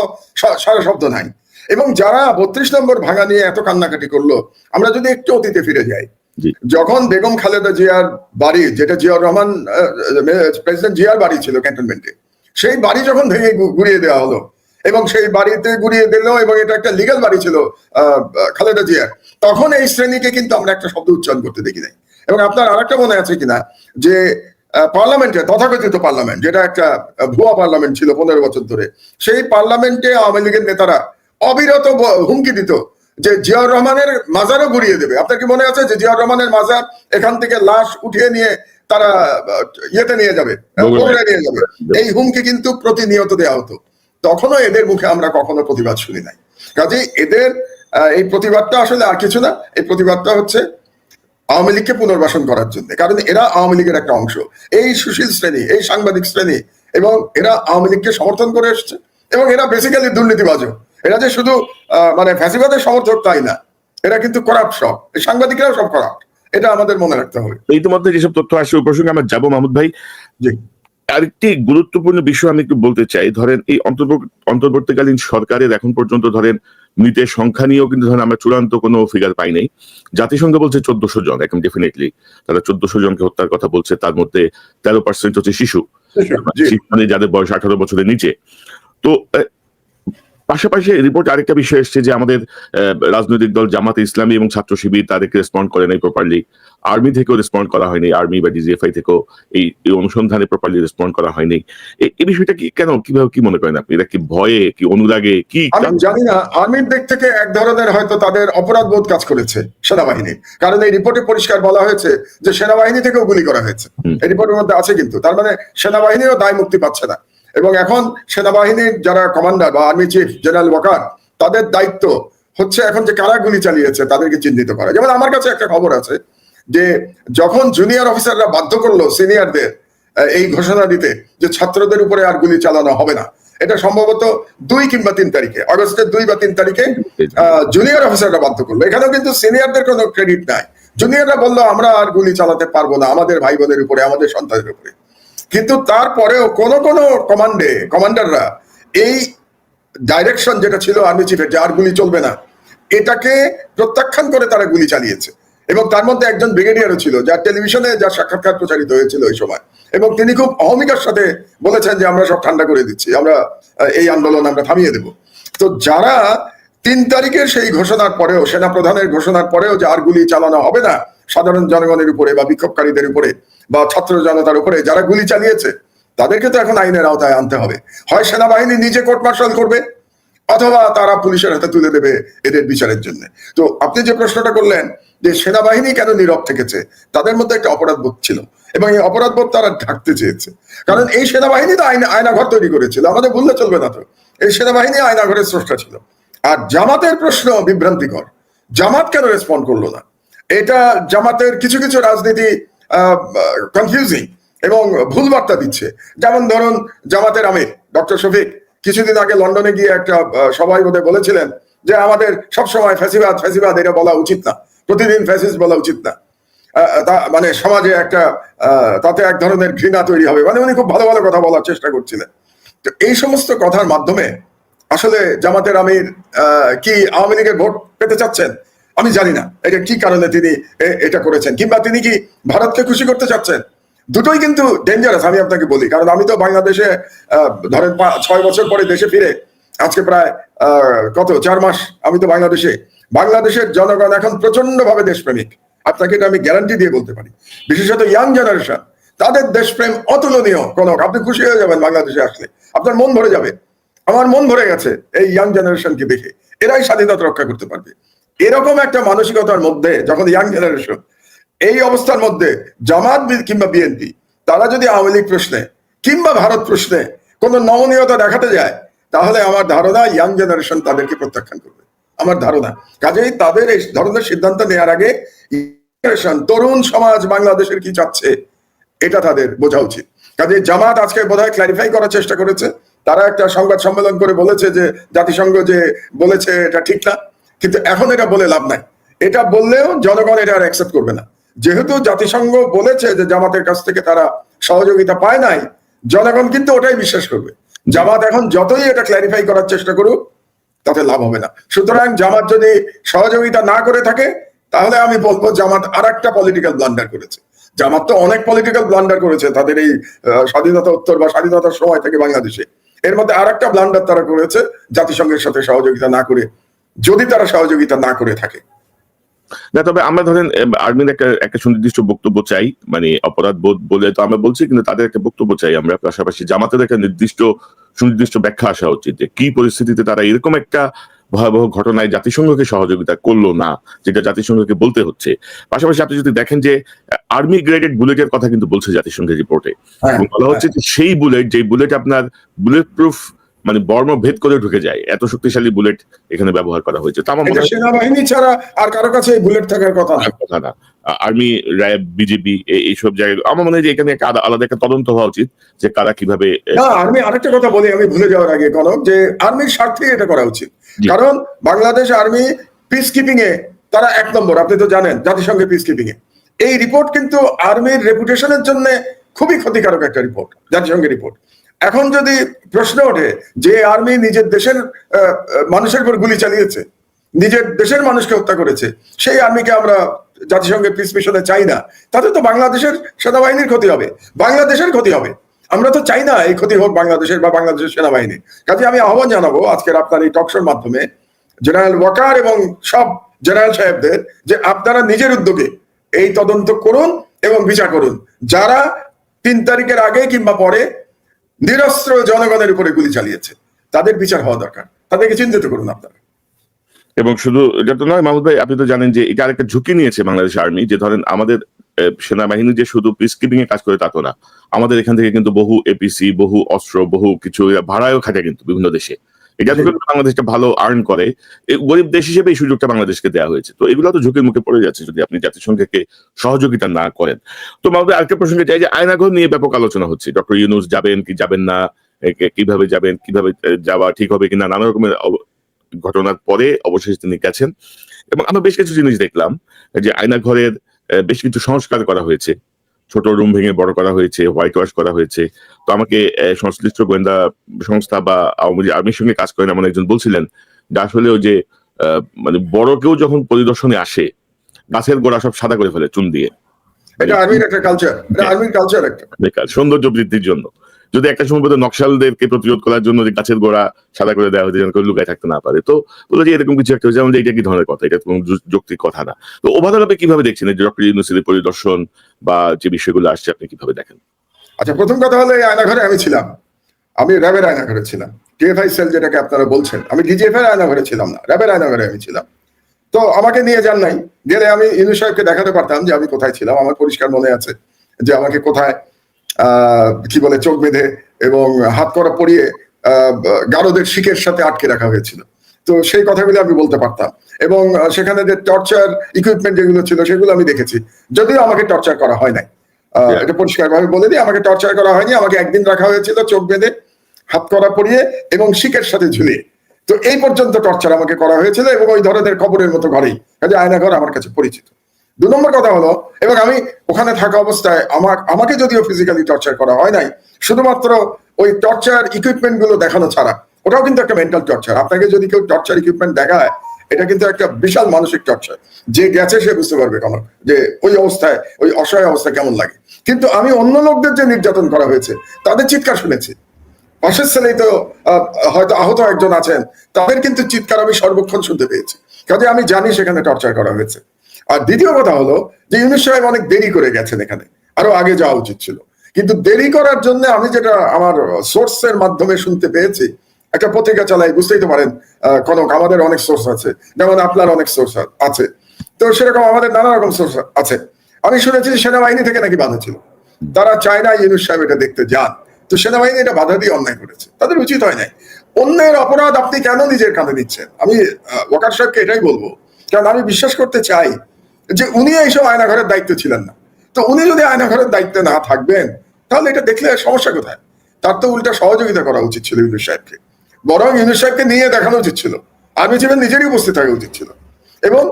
সারা শব্দ নাই। এবং যারা 32 নম্বর ভাঙা নিয়ে এত কান্নাকাটি করলো, আমরা যদি একটু অতীতে ফিরে যাই, যখন বেগম খালেদা জিয়ার বাড়ি, যেটা জিয়াউর রহমান প্রেসিডেন্ট জিয়ার বাড়ি ছিল ক্যান্টনমেন্টে, সেই বাড়ি যখন ভেঙে গুড়িয়ে দেওয়া হলো এবং সেই বাড়িতে গুড়িয়ে দিল এবং এটা একটা লিগ্যাল বাড়ি ছিল খালেদা জিয়ার, তখন এই শ্রেণীকে কিন্তু আমরা একটা শব্দ উচ্চারণ করতে দেখি নাই। এবং আপনার আরেকটা মনে আছে কিনা যে পার্লামেন্টে, তথাকথিত পার্লামেন্ট, যেটা একটা ভুয়া পার্লামেন্ট ছিল 15 বছর ধরে, সেই পার্লামেন্টে আওয়ামী লীগের নেতারা অবিরত হুমকি দিত যে জিয়াউর রহমানের মাজারও গুড়িয়ে দেবে। আপনার কি মনে আছে যে জিয়াউর রহমানের মাজার এখান থেকে লাশ উঠিয়ে নিয়ে তারা ইয়েতে নিয়ে যাবে, বগুড়ায় নিয়ে যাবে, এই হুমকি কিন্তু প্রতিনিয়ত দেওয়া হতো। তখনও এদের মুখে আমরা কখনো প্রতিবাদ শুনি নাই। কাজেই এদের এই প্রতিবাদটা আসলে আর কিছু না, এই প্রতিবাদটা হচ্ছে আওয়ামী লীগকে পুনর্বাসন করার জন্য, কারণ এরা আওয়ামী লীগের একটা অংশ। এই সুশীল শ্রেণী, এই সাংবাদিক শ্রেণী, এবং এরা আওয়ামী লীগকে সমর্থন করে এসছে, এবং এরা বেসিক্যালি দুর্নীতিবাজও। এরা যে শুধু মানে ফ্যাসিবাদের সমর্থক তাই না, এরা কিন্তু করাপ্ট সব, এই সাংবাদিকরাও সব করাপ্ট, এটা আমাদের মনে রাখতে হবে। ইতিমধ্যে যেসব তথ্য আসছে ওই প্রসঙ্গে আমরা যাবো মাহমুদ ভাই। জি, আরেকটি গুরুত্বপূর্ণ বিষয় আমি একটু বলতে চাই, ধরেন এই অন্তর্বর্তীকালীন সরকারের এখন পর্যন্ত ধরেন মৃতের সংখ্যা নিয়েও কিন্তু ধরেন আমরা চূড়ান্ত কোনো ফিগার পাই নাই। জাতিসংঘ বলছে 1400 জন, এখন ডেফিনেটলি তারা 1400 জনকে হত্যার কথা বলছে, তার মধ্যে 13% হচ্ছে শিশু, মানে যাদের বয়স 18 বছরের নিচে। তো পাশাপাশি রিপোর্ট আরেকটা বিষয় এসছে যে আমাদের রাজনৈতিক দল জামাতে ইসলামী এবং ছাত্র শিবির তাদেরকে রেসপন্ড করে নাই প্রপারলি, আর্মি থেকেও রেসপন্ড করা হয়নি, আর্মি বা ডিজিএফআই থেকেও এই অনুসন্ধানে প্রপারলি রেসপন্ড করা হয়নি। এই বিষয়টা কি, কেন, কিভাবে, কি মনে করেন আপনি? এটা কি ভয়ে, কি অনুরাগে, কি? আমি জানি না, আর্মির দিক থেকে এক ধরনের হয়তো তাদের অপরাধ বোধ কাজ করেছে সেনাবাহিনীর, কারণ এই রিপোর্টে পরিষ্কার বলা হয়েছে যে সেনাবাহিনী থেকেও গুলি করা হয়েছে, এই রিপোর্টের মধ্যে আছে কিন্তু। তার মানে সেনাবাহিনীও দায় মুক্তি পাচ্ছে না, এবং এখন সেনাবাহিনীর যারা কমান্ডার বা আর্মি চিফ জেনারেল ওয়াকার, তাদের দায়িত্ব হচ্ছে এখন যে কারা গুলি চালিয়েছে তাদেরকে চিহ্নিত করা। যেমন আমার কাছে একটা খবর আছে যে যখন জুনিয়র অফিসাররা বাধ্য করলো সিনিয়রদের এই ঘোষণা দিতে যে ছাত্রদের উপরে আর গুলি চালানো হবে না, এটা সম্ভবত 2 কিংবা 3 তারিখে, আগস্টের 2 বা 3 তারিখে জুনিয়র অফিসাররা বাধ্য করলো। এখানেও কিন্তু সিনিয়রদের কোনো ক্রেডিট নাই। জুনিয়ররা বললো আমরা আর গুলি চালাতে পারবো না আমাদের ভাই বোনের উপরে, আমাদের সন্তানের উপরে। কিন্তু তারপরেও কোন কোন কমান্ডাররা এই ডাইরেকশন যেটা ছিল আর্মি চিফের যে আর গুলি চলবে না, এটাকে প্রত্যাখ্যান করে তারা গুলি চালিয়েছে। এবং তার মধ্যে একজন ব্রিগেডিয়ারও ছিল যার টেলিভিশনে যার সাক্ষাৎকার প্রচারিত হয়েছিল ওই সময়, এবং তিনি খুব অহমিকার সাথে বলেছেন যে আমরা সব ঠান্ডা করে দিচ্ছি, আমরা এই আন্দোলন আমরা থামিয়ে দেব। তো যারা 3 তারিখের সেই ঘোষণার পরেও, সেনা প্রধানের ঘোষণার পরেও যে আর গুলি চালানো হবে না সাধারণ জনগণের উপরে বা বিক্ষোভকারীদের উপরে বা ছাত্র জনতার উপরে, যারা গুলি চালিয়েছে তাদেরকে তো এখন আইনের আওতায় আনতে হবে। হয় সেনাবাহিনী নিজে কোর্ট মার্শাল করবে, অথবা তারা পুলিশের হাতে তুলে দেবে এদের বিচারের জন্য। তো আপনি যে প্রশ্নটা করলেন যে সেনাবাহিনী কেন নীরব থেকেছে, তাদের মধ্যে একটা অপরাধ বোধ ছিল, এবং এই অপরাধ বোধ তারা ঢাকতে চেয়েছে। কারণ এই সেনাবাহিনী তো আয়নাঘর তৈরি করেছিল, আমাদের ভুললে চলবে না। তো এই সেনাবাহিনী আয়নাঘরের স্রষ্টা ছিল। আর জামাতের প্রশ্ন বিভ্রান্তিকর, জামাত কেন রেসপন্ড করলো না? এটা জামাতের কিছু কিছু রাজনীতি কনফিউজিং এবং ভুল বার্তা দিচ্ছে। যেমন ধরুন জামাতের আমির ডক্টর শফিক কিছুদিন আগে লন্ডনে গিয়ে একটা সবাই বোধহয় বলেছিলেন যে আমাদের সবসময় ফ্যাসিবাদ ফ্যাসিবাদ এটা বলা উচিত না, প্রতিদিন ফ্যাসিস্ট বলা উচিত না, মানে সমাজে একটা তাতে এক ধরনের ঘৃণা তৈরি হবে, মানে উনি খুব ভালো ভালো কথা বলার চেষ্টা করছিলেন। তো এই সমস্ত কথার মাধ্যমে আসলে জামাতের আমির কি আওয়ামী লীগের ভোট পেতে চাচ্ছেন? আমি জানি না এটা কি কারণে তিনি এটা করেছেন, কিংবা তিনি কি ভারতকে খুশি করতে চাচ্ছেন। দুটোই কিন্তু ডেঞ্জারাস, আমি আপনাকে বলি। কারণ আমি তো বাংলাদেশে ধরেন 6 বছর পরে দেশে ফিরে আজকে প্রায় 4 মাস আমি তো বাংলাদেশের জনগণ এখন প্রচন্ড ভাবে দেশপ্রেমিক, আপনাকে এটা আমি গ্যারান্টি দিয়ে বলতে পারি। বিশেষত ইয়াং জেনারেশন, তাদের দেশপ্রেম অতুলনীয়। আপনি খুশি হয়ে যাবেন বাংলাদেশে আসলে, আপনার মন ভরে যাবে। আমার মন ভরে গেছে এই ইয়াং জেনারেশনকে দেখে, এরাই স্বাধীনতা রক্ষা করতে পারবে। এরকম একটা মানসিকতার মধ্যে যখন ইয়াং জেনারেশন, এই অবস্থার মধ্যে জামাত কিংবা বিএনপি তারা যদি আওয়ামী লীগ প্রশ্নে কিংবা ভারত প্রশ্নে কোনো নমনীয়তা দেখাতে যায়, তাহলে আমার ধারণা ইয়াং জেনারেশন তাদেরকে প্রত্যাখ্যান করবে, আমার ধারণা। কাজেই তাদের এই ধরনের সিদ্ধান্ত নেওয়ার আগে তরুণ সমাজ বাংলাদেশের কি চাচ্ছে এটা তাদের বোঝা উচিত। কাজে জামাত আজকে বোধহয় ক্লারিফাই করার চেষ্টা করেছে। তারা একটা সংবাদ সম্মেলন করে বলেছে যে জাতিসংঘ যে বলেছে এটা ঠিক না, কিন্তু এখন এটা বলে লাভ নাই। এটা বললেও জনগণ এটা আর অ্যাকসেপ্ট করবে না। যেহেতু জাতিসংঘ বলেছে যে জামাতের কাছ থেকে তারা সহযোগিতা পায় নাই, জনগণ কিন্তু ওটাই বিশ্বাস করবে। জামাত এখন যতই এটা ক্ল্যারিফাই করার চেষ্টা করুক, তাতে লাভ হবে না। সুতরাং জামাত যদি সহযোগিতা না করে থাকে, তাহলে আমি বলবো জামাত আর একটা পলিটিক্যাল ব্লান্ডার করেছে। জামাত তো অনেক পলিটিক্যাল ব্লান্ডার করেছে তাদের এই স্বাধীনতা উত্তর বা স্বাধীনতার সময় থেকে বাংলাদেশে। এর মধ্যে আর একটা ব্লান্ডার তারা করেছে জাতিসংঘের সাথে সহযোগিতা না করে, যদি তারা সহযোগিতা না করে থাকে। না, তবে আমরা ধরেন আর্মির একটা সুনির্দিষ্ট বক্তব্য চাই, মানে অপরাধ বোধ বলে তো আমরা বলছি, কিন্তু তাদের একটা বক্তব্য চাই আমরা। পাশাপাশি জামাতের একটা সুনির্দিষ্ট ব্যাখ্যা আসা উচিত যে কি পরিস্থিতিতে তারা এরকম একটা ভয়াবহ ঘটনায় জাতিসংঘকে সহযোগিতা করলো না, যেটা জাতিসংঘকে বলতে হচ্ছে। পাশাপাশি আপনি যদি দেখেন যে আর্মি গ্রেডেড বুলেটের কথা কিন্তু বলছে জাতিসংঘের রিপোর্টে, বলা হচ্ছে যে সেই বুলেট, যে বুলেট আপনার বুলেট প্রুফ মানে বর্ম ভেদ করে ঢুকে যায়, এত শক্তিশালী বুলেট এখানে ব্যবহার করা হয়েছে। তো আমার মনে হয় সেনাবাহিনী ছাড়া আর কারো কাছে এই বুলেট থাকার কথা না। কথা না, আর্মি, র্যাব, বিজেপি এইসব জায়গায় আমার মনে হয় যে এখানে একটা আলাদা একটা তদন্ত হওয়া উচিত যে কারা কিভাবে। না, আমি আরেকটা কথা বলি, আমি ভুলে যাওয়ার আগে কনক, যে আর্মির স্বার্থে এটা করা উচিত। কারণ বাংলাদেশ আর্মি পিস কিপিং এ তারা 1 নম্বর, আপনি তো জানেন, জাতিসংঘের পিস কিপিং এ এই রিপোর্ট কিন্তু আর্মির রেপুটেশনের জন্য খুবই ক্ষতিকারক একটা রিপোর্ট, জাতিসংঘের রিপোর্ট। এখন যদি প্রশ্ন ওঠে যে আর্মি নিজের দেশের মানুষের উপর গুলি চালিয়েছে, নিজের দেশের মানুষকে হত্যা করেছে, সেই আর্মিকে আমরা জাতিসংঘের পিস মিশনে চাই না, তাতে তো বাংলাদেশের সেনাবাহিনীর ক্ষতি হবে, বাংলাদেশের ক্ষতি হবে। আমরা তো চাই না এই ক্ষতি হোক বাংলাদেশের বা বাংলাদেশের সেনাবাহিনী। কাজে আমি আহ্বান জানাবো আজকের আপনার এই টকশোর মাধ্যমে জেনারেল ওয়াকার এবং সব জেনারেল সাহেবদের যে আপনারা নিজের উদ্যোগে এই তদন্ত করুন এবং বিচার করুন। যারা 3 তারিখের আগে কিংবা পরে নিরস্ত্র জনগণের উপরে গুলি চালিয়েছে তাদের বিচার হওয়া দরকার, তাদেরকে চিহ্নিত করুন আপনারা। এবং শুধু এটা তো নয় মাহমুদ ভাই, আপনি তো জানেন যে এটা আরেকটা ঝুঁকি নিয়েছে বাংলাদেশ আর্মি, যে ধরেন আমাদের সেনাবাহিনী যে শুধু পিস কিপিং এ কাজ করে তা তো না, আমাদের এখান থেকে কিন্তু বহু এপিসি, বহু অস্ত্র, বহু কিছু ভাড়ায়ও খাটে কিন্তু বিভিন্ন দেশে। এটা থেকে বাংলাদেশটা ভালো আর্ন করে, গরিব দেশ হিসেবে এই সুযোগটা বাংলাদেশকে দেওয়া হয়েছে। তো এগুলো তো ঝুঁকির মুখে পড়ে যাচ্ছে যদি আপনি জাতিসংঘকে সহযোগিতা না করেন। তো মাহমুদ ভাই, আরেকটা প্রসঙ্গে চাই যে আয়নাঘর নিয়ে ব্যাপক আলোচনা হচ্ছে, ডক্টর ইউনূস যাবেন কি যাবেন না, কিভাবে যাবেন, কিভাবে যাওয়া ঠিক হবে কিনা, নানা রকমের ঘটনার পরে অবশেষে তিনি গেছেন। এবং আমরা বেশ কিছু জিনিস দেখলাম যে আয়নাঘরের বেশ কিছু সংস্কার করা হয়েছে, ছোট রুম ভেঙে বড় করা হয়েছে, হোয়াইট ওয়াশ করা হয়েছে। তো আমাকে সংশ্লিষ্ট গোয়েন্দা সংস্থা বা আর্মির সঙ্গে কাজ করেন এমন একজন বলছিলেন যে আসলে ওই যে মানে বড় কেউ যখন পরিদর্শনে আসে গাছের গোড়া সব সাদা করে ফেলে চুন দিয়ে, এটা আর্মির একটা কালচার, এটা আর্মির কালচার একটা সৌন্দর্য বৃদ্ধির জন্য। যদি একটা সময় নকশালদেরকে প্রতিরোধ করার জন্য যে গাছের গোড়া সাদা করে দেওয়া হয়েছে যেন কেউ লুকায় থাকতে না পারে, তো বলে যে এরকম কিছু একটা যেমন এটা কি ধরনের কথা, এটা কোনো যৌক্তিক কথা না। তো ওভারঅল আপনি কিভাবে দেখছেন এই ডক্টর ইউনূসের পরিদর্শন বা যে বিষয়গুলো আসছে আপনি কিভাবে দেখেন? আচ্ছা, প্রথম কথা হলো এই আয়নাঘরে আমি ছিলাম, আমি র্যাবের আয়নাঘরে ছিলাম, টিএফআই সেল যেটাকে আপনারা বলছেন, আমি ডিজিএফআই আয়নাঘরে ছিলাম না, র্যাবের আয়নাঘরে আমি ছিলাম। তো আমাকে নিয়ে যান নাই, গেলে আমি ইউনূস সাহেবকে দেখাতে পারতাম যে আমি কোথায় ছিলাম। আমার পরিষ্কার মনে আছে যে আমাকে কোথায় কি বলে চোখ বেঁধে এবং হাত করা পরিয়ে গারদের শিকের সাথে আটকে রাখা হয়েছিল। তো সেই কথাগুলো আমি বলতে পারতাম, এবং সেখানে যে টর্চার ইকুইপমেন্ট যেগুলো ছিল সেগুলো আমি দেখেছি, যদিও আমাকে টর্চার করা হয় নাই। এটা পরিষ্কারভাবে বলে দিই, আমাকে টর্চার করা হয়নি। আমাকে একদিন রাখা হয়েছিল চোখ বেঁধে, হাত করা পরিয়ে এবং শিকের সাথে ঝুলিয়ে। তো এই পর্যন্ত টর্চার আমাকে করা হয়েছিল, এবং ওই ধরনের কবরের মতো ঘরেই, কাজে আয়নাঘর আমার কাছে পরিচিত। 2 নম্বর কথা হলো, এবং আমি ওখানে থাকা অবস্থায় আমাকে যদিও ফিজিক্যালি টর্চার করা হয় নাই, শুধুমাত্র ওই টর্চার ইকুইপমেন্ট গুলো দেখানো ছাড়া, ওটাও কিন্তু একটা মেন্টাল টর্চার। আপনাকে যদি কেউ টর্চার ইকুইপমেন্ট দেখায়, এটা কিন্তু একটা বিশাল মানসিক টর্চার। যে গেছে সে বুঝতে পারবে কেমন, যে ওই অবস্থায়, ওই অসহায় অবস্থায় কেমন লাগে। কিন্তু আমি অন্য লোকদের যে নির্যাতন করা হয়েছে তাদের চিৎকার শুনেছি। পাশের ছেলেই তো হয়তো আহত একজন আছেন, তাদের কিন্তু চিৎকার আমি সর্বক্ষণ শুনতে পেয়েছি। কাজে আমি জানি সেখানে টর্চার করা হয়েছে। আর দ্বিতীয় কথা হলো যে ইউনূস সাহেব অনেক দেরি করে গেছেন, এখানে আরো আগে যাওয়া উচিত ছিল। কিন্তু দেরি করার জন্য আমি যেটা আমার সোর্সের মাধ্যমে শুনতে পেয়েছি, একটা পত্রিকা চালাই, বুঝতেই তো পারেন কনক, আমাদের অনেক সোর্স আছে, যেমন আপনার অনেক সোর্স আছে, তো সেরকম আমাদের নানা রকম সোর্স আছে। আমি শুনেছি সেনাবাহিনী থেকে নাকি বাধা ছিল, তারা চায় না ইউনূস সাহেব এটা দেখতে যান। তো সেনাবাহিনী এটা বাধা দিয়ে অন্যায় করেছে, তাদের উচিত হয় নাই। অন্যের অপরাধ আপনি কেন নিজের কাঁধে নিচ্ছেন? আমি ওয়াকার সাহেবকে এটাই বলবো, কারণ আমি বিশ্বাস করতে চাই যে উনি এইসব আয়নাঘরের দায়িত্ব ছিলেন না। তো উনি যদি আয়নাঘরের দায়িত্বে না থাকবেন, তাহলে এটা দেখলে সমস্যা কোথায়? তার তো উল্টা সহযোগিতা করা উচিত ছিল ইউনূস সাহেবকে, বরং ইউনূস সাহেবকে নিয়ে দেখানো উচিত ছিল, আর্মি চিফের নিজেরই উপস্থিত থাকা উচিত ছিল। এবং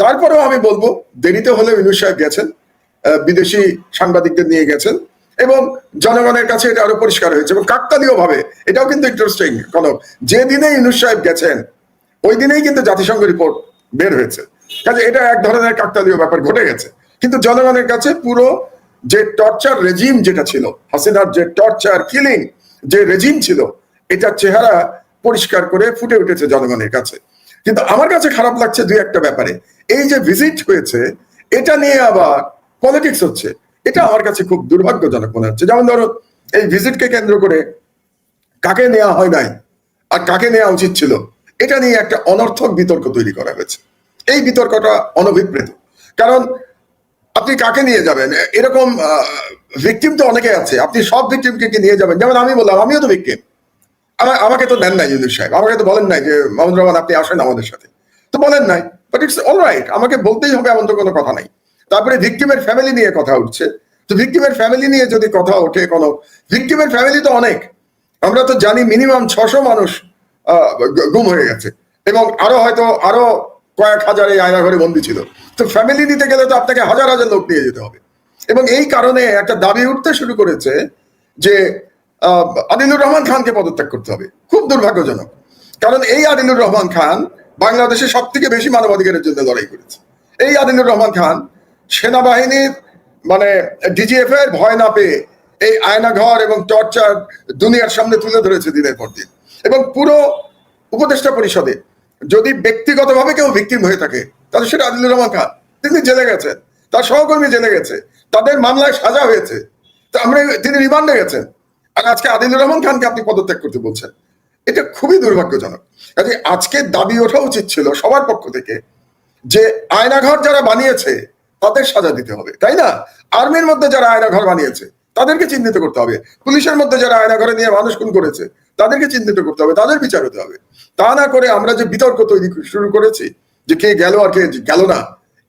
তারপরেও আমি বলবো, দেরিতে হলেও ইউনূস সাহেব গেছেন, বিদেশি সাংবাদিকদের নিয়ে গেছেন, এবং জনগণের কাছে এটা আরো পরিষ্কার হয়েছে। এবং কাকতালীয় ভাবে, এটাও কিন্তু ইন্টারেস্টিং কনক, যে দিনে ইউনূস সাহেব গেছেন ওই দিনেই কিন্তু জাতিসংঘ রিপোর্ট বের হয়েছে। কাজে এটা এক ধরনের কাকতালীয় ব্যাপার ঘটে গেছে। কিন্তু জনগণের কাছে পুরো যে টর্চার রেজিম যেটা ছিল, হাসিনার যে টর্চার কিলিং যে রেজিম ছিল, এটার চেহারা পরিষ্কার করে ফুটে উঠেছে জনগণের কাছে। কিন্তু আমার কাছে খারাপ লাগছে 2-1টা ব্যাপারে। এই যে ভিজিট হয়েছে, এটা নিয়ে আবার পলিটিক্স হচ্ছে, এটা আমার কাছে খুব দুর্ভাগ্যজনক মনে হচ্ছে। যেমন ধরো, এই ভিজিটকে কেন্দ্র করে কাকে নেওয়া হয় নাই আর কাকে নেওয়া উচিত ছিল, এটা নিয়ে একটা অনর্থক বিতর্ক তৈরি করা হয়েছে। এই বিতর্কটা অনভিপ্রেত, কারণ আপনি কাকে নিয়ে যাবেন? এরকম ভিকটিম তো অনেকে আছে, আপনি সব ভিকটিমকে কি নিয়ে যাবেন? যেমন আমি বললাম, আমিও তো ভিকটিম, আমাকে তো দেন নাই ইউনূস সাহেব, আমাকে তো বলেন নাই যে মাহমুদুর রহমান আপনি আসেন আমাদের সাথে, তো বলেন নাই, বাট ইটস অলরাইট, আমাকে বলতেই হবে এমন তো কোনো কথা নাই। তারপরে ভিকটিমের ফ্যামিলি নিয়ে কথা উঠছে, তো ভিকটিমের ফ্যামিলি নিয়ে যদি কথা ওঠে, কোনো ভিকটিমের ফ্যামিলি তো অনেক, আমরা তো জানি মিনিমাম 600 মানুষ গুম হয়ে গেছে, এবং আরো কয়েক হাজার এই আয়নাঘরে বন্দী ছিল। তো ফ্যামিলি নিতে গেলে তো আপনাকে হাজার হাজার লোক নিয়ে যেতে হবে, এবং এই কারণে একটা দাবি উঠতে শুরু করেছে যে আদিলুর রহমান খানকে পদত্যাগ করতে হবে। খুব দুর্ভাগ্যজনক, কারণ এই আদিলুর রহমান খান বাংলাদেশে সব থেকে বেশি মানবাধিকারের জন্য লড়াই করেছে। এই আদিলুর রহমান খান সেনাবাহিনীর মানে ডিজিএফ এর ভয় না পেয়ে এই আয়নাঘর এবং টর্চার দুনিয়ার সামনে তুলে ধরেছে দিনের পর দিন। এবং পুরো উপদেষ্টা পরিষদে যদি ব্যক্তিগতভাবে কেউ ভিকটিম হয়ে থাকে তাহলে সেটা আদিলুর রহমান খান। তিনি জেলে গেছেন, তার সহকর্মী জেলে গেছে, তাদের মামলায় সাজা হয়েছে, তো তিনি রিমান্ডে গেছেন, আর আজকে আদিলুর রহমান খানকে আপনি পদত্যাগ করতে বলছেন, এটা খুবই দুর্ভাগ্যজনক। কাজে আজকে দাবি ওঠা উচিত ছিল সবার পক্ষ থেকে যে আয়নাঘর যারা বানিয়েছে তাদের সাজা দিতে হবে, তাই না? আর্মির মধ্যে যারা আয়নাঘর বানিয়েছে তাদেরকে চিহ্নিত করতে হবে, পুলিশের মধ্যে যারা আয়নাঘরে নিয়ে মানুষ খুন করেছে তাদেরকে চিহ্নিত করতে হবে, তাদের বিচার হতে হবে। তা না করে আমরা যে বিতর্ক তৈরি শুরু করেছি যে কে গেল আর কে গেল না,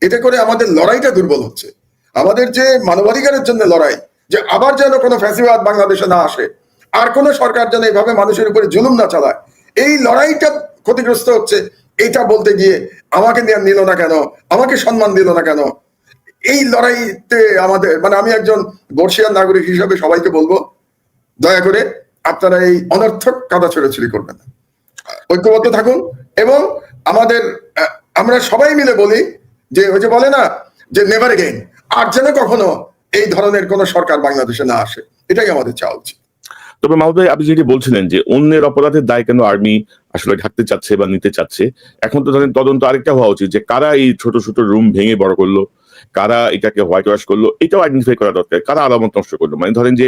এতে করে আমাদের লড়াইটা দুর্বল হচ্ছে। আমাদের যে মানবাধিকারের জন্য লড়াই, যে আবার যেন কোনো ফ্যাসিবাদ বাংলাদেশে না আসে, আর কোনো সরকার যেন এইভাবে মানুষের উপরে জুলুম না চালায়, এই লড়াইটা ক্ষতিগ্রস্ত হচ্ছে। এইটা বলতে গিয়ে আমাকে নিল না কেন, আমাকে সম্মান দিল না কেন, এই লড়াইতে আমাদের মানে আমি একজন বর্ষিয়ান নাগরিক হিসাবে সবাইকে বলবো, দয়া করে আপনারা এই অনর্থক কাদা ছোড়াছুড়ি করবেন না, ঐক্যবদ্ধ থাকুন। এবং আমরা সবাই মিলে বলি যে ওই যে বলে না যে নেভার এগেইন, আর যেন কখনো এই ধরনের কোন সরকার বাংলাদেশে না আসে, এটাই আমাদের চাওয়া উচিত। তবে মাহমুদ ভাই, আপনি যেটি বলছিলেন যে অন্যের অপরাধের দায় কেন আর্মি আসলে ঢাকতে চাচ্ছে বা নিতে চাচ্ছে, এখন তো ধরেন তদন্ত আরেকটা হওয়া উচিত যে কারা এই ছোট ছোট রুম ভেঙে বড় করলো, কারা এটাকে হোয়াইট ওয়াশ করলো, এটাও আইডেন্টিফাই করা দরকার। কারা আলামত নষ্ট করলো, মানে ধরেন যে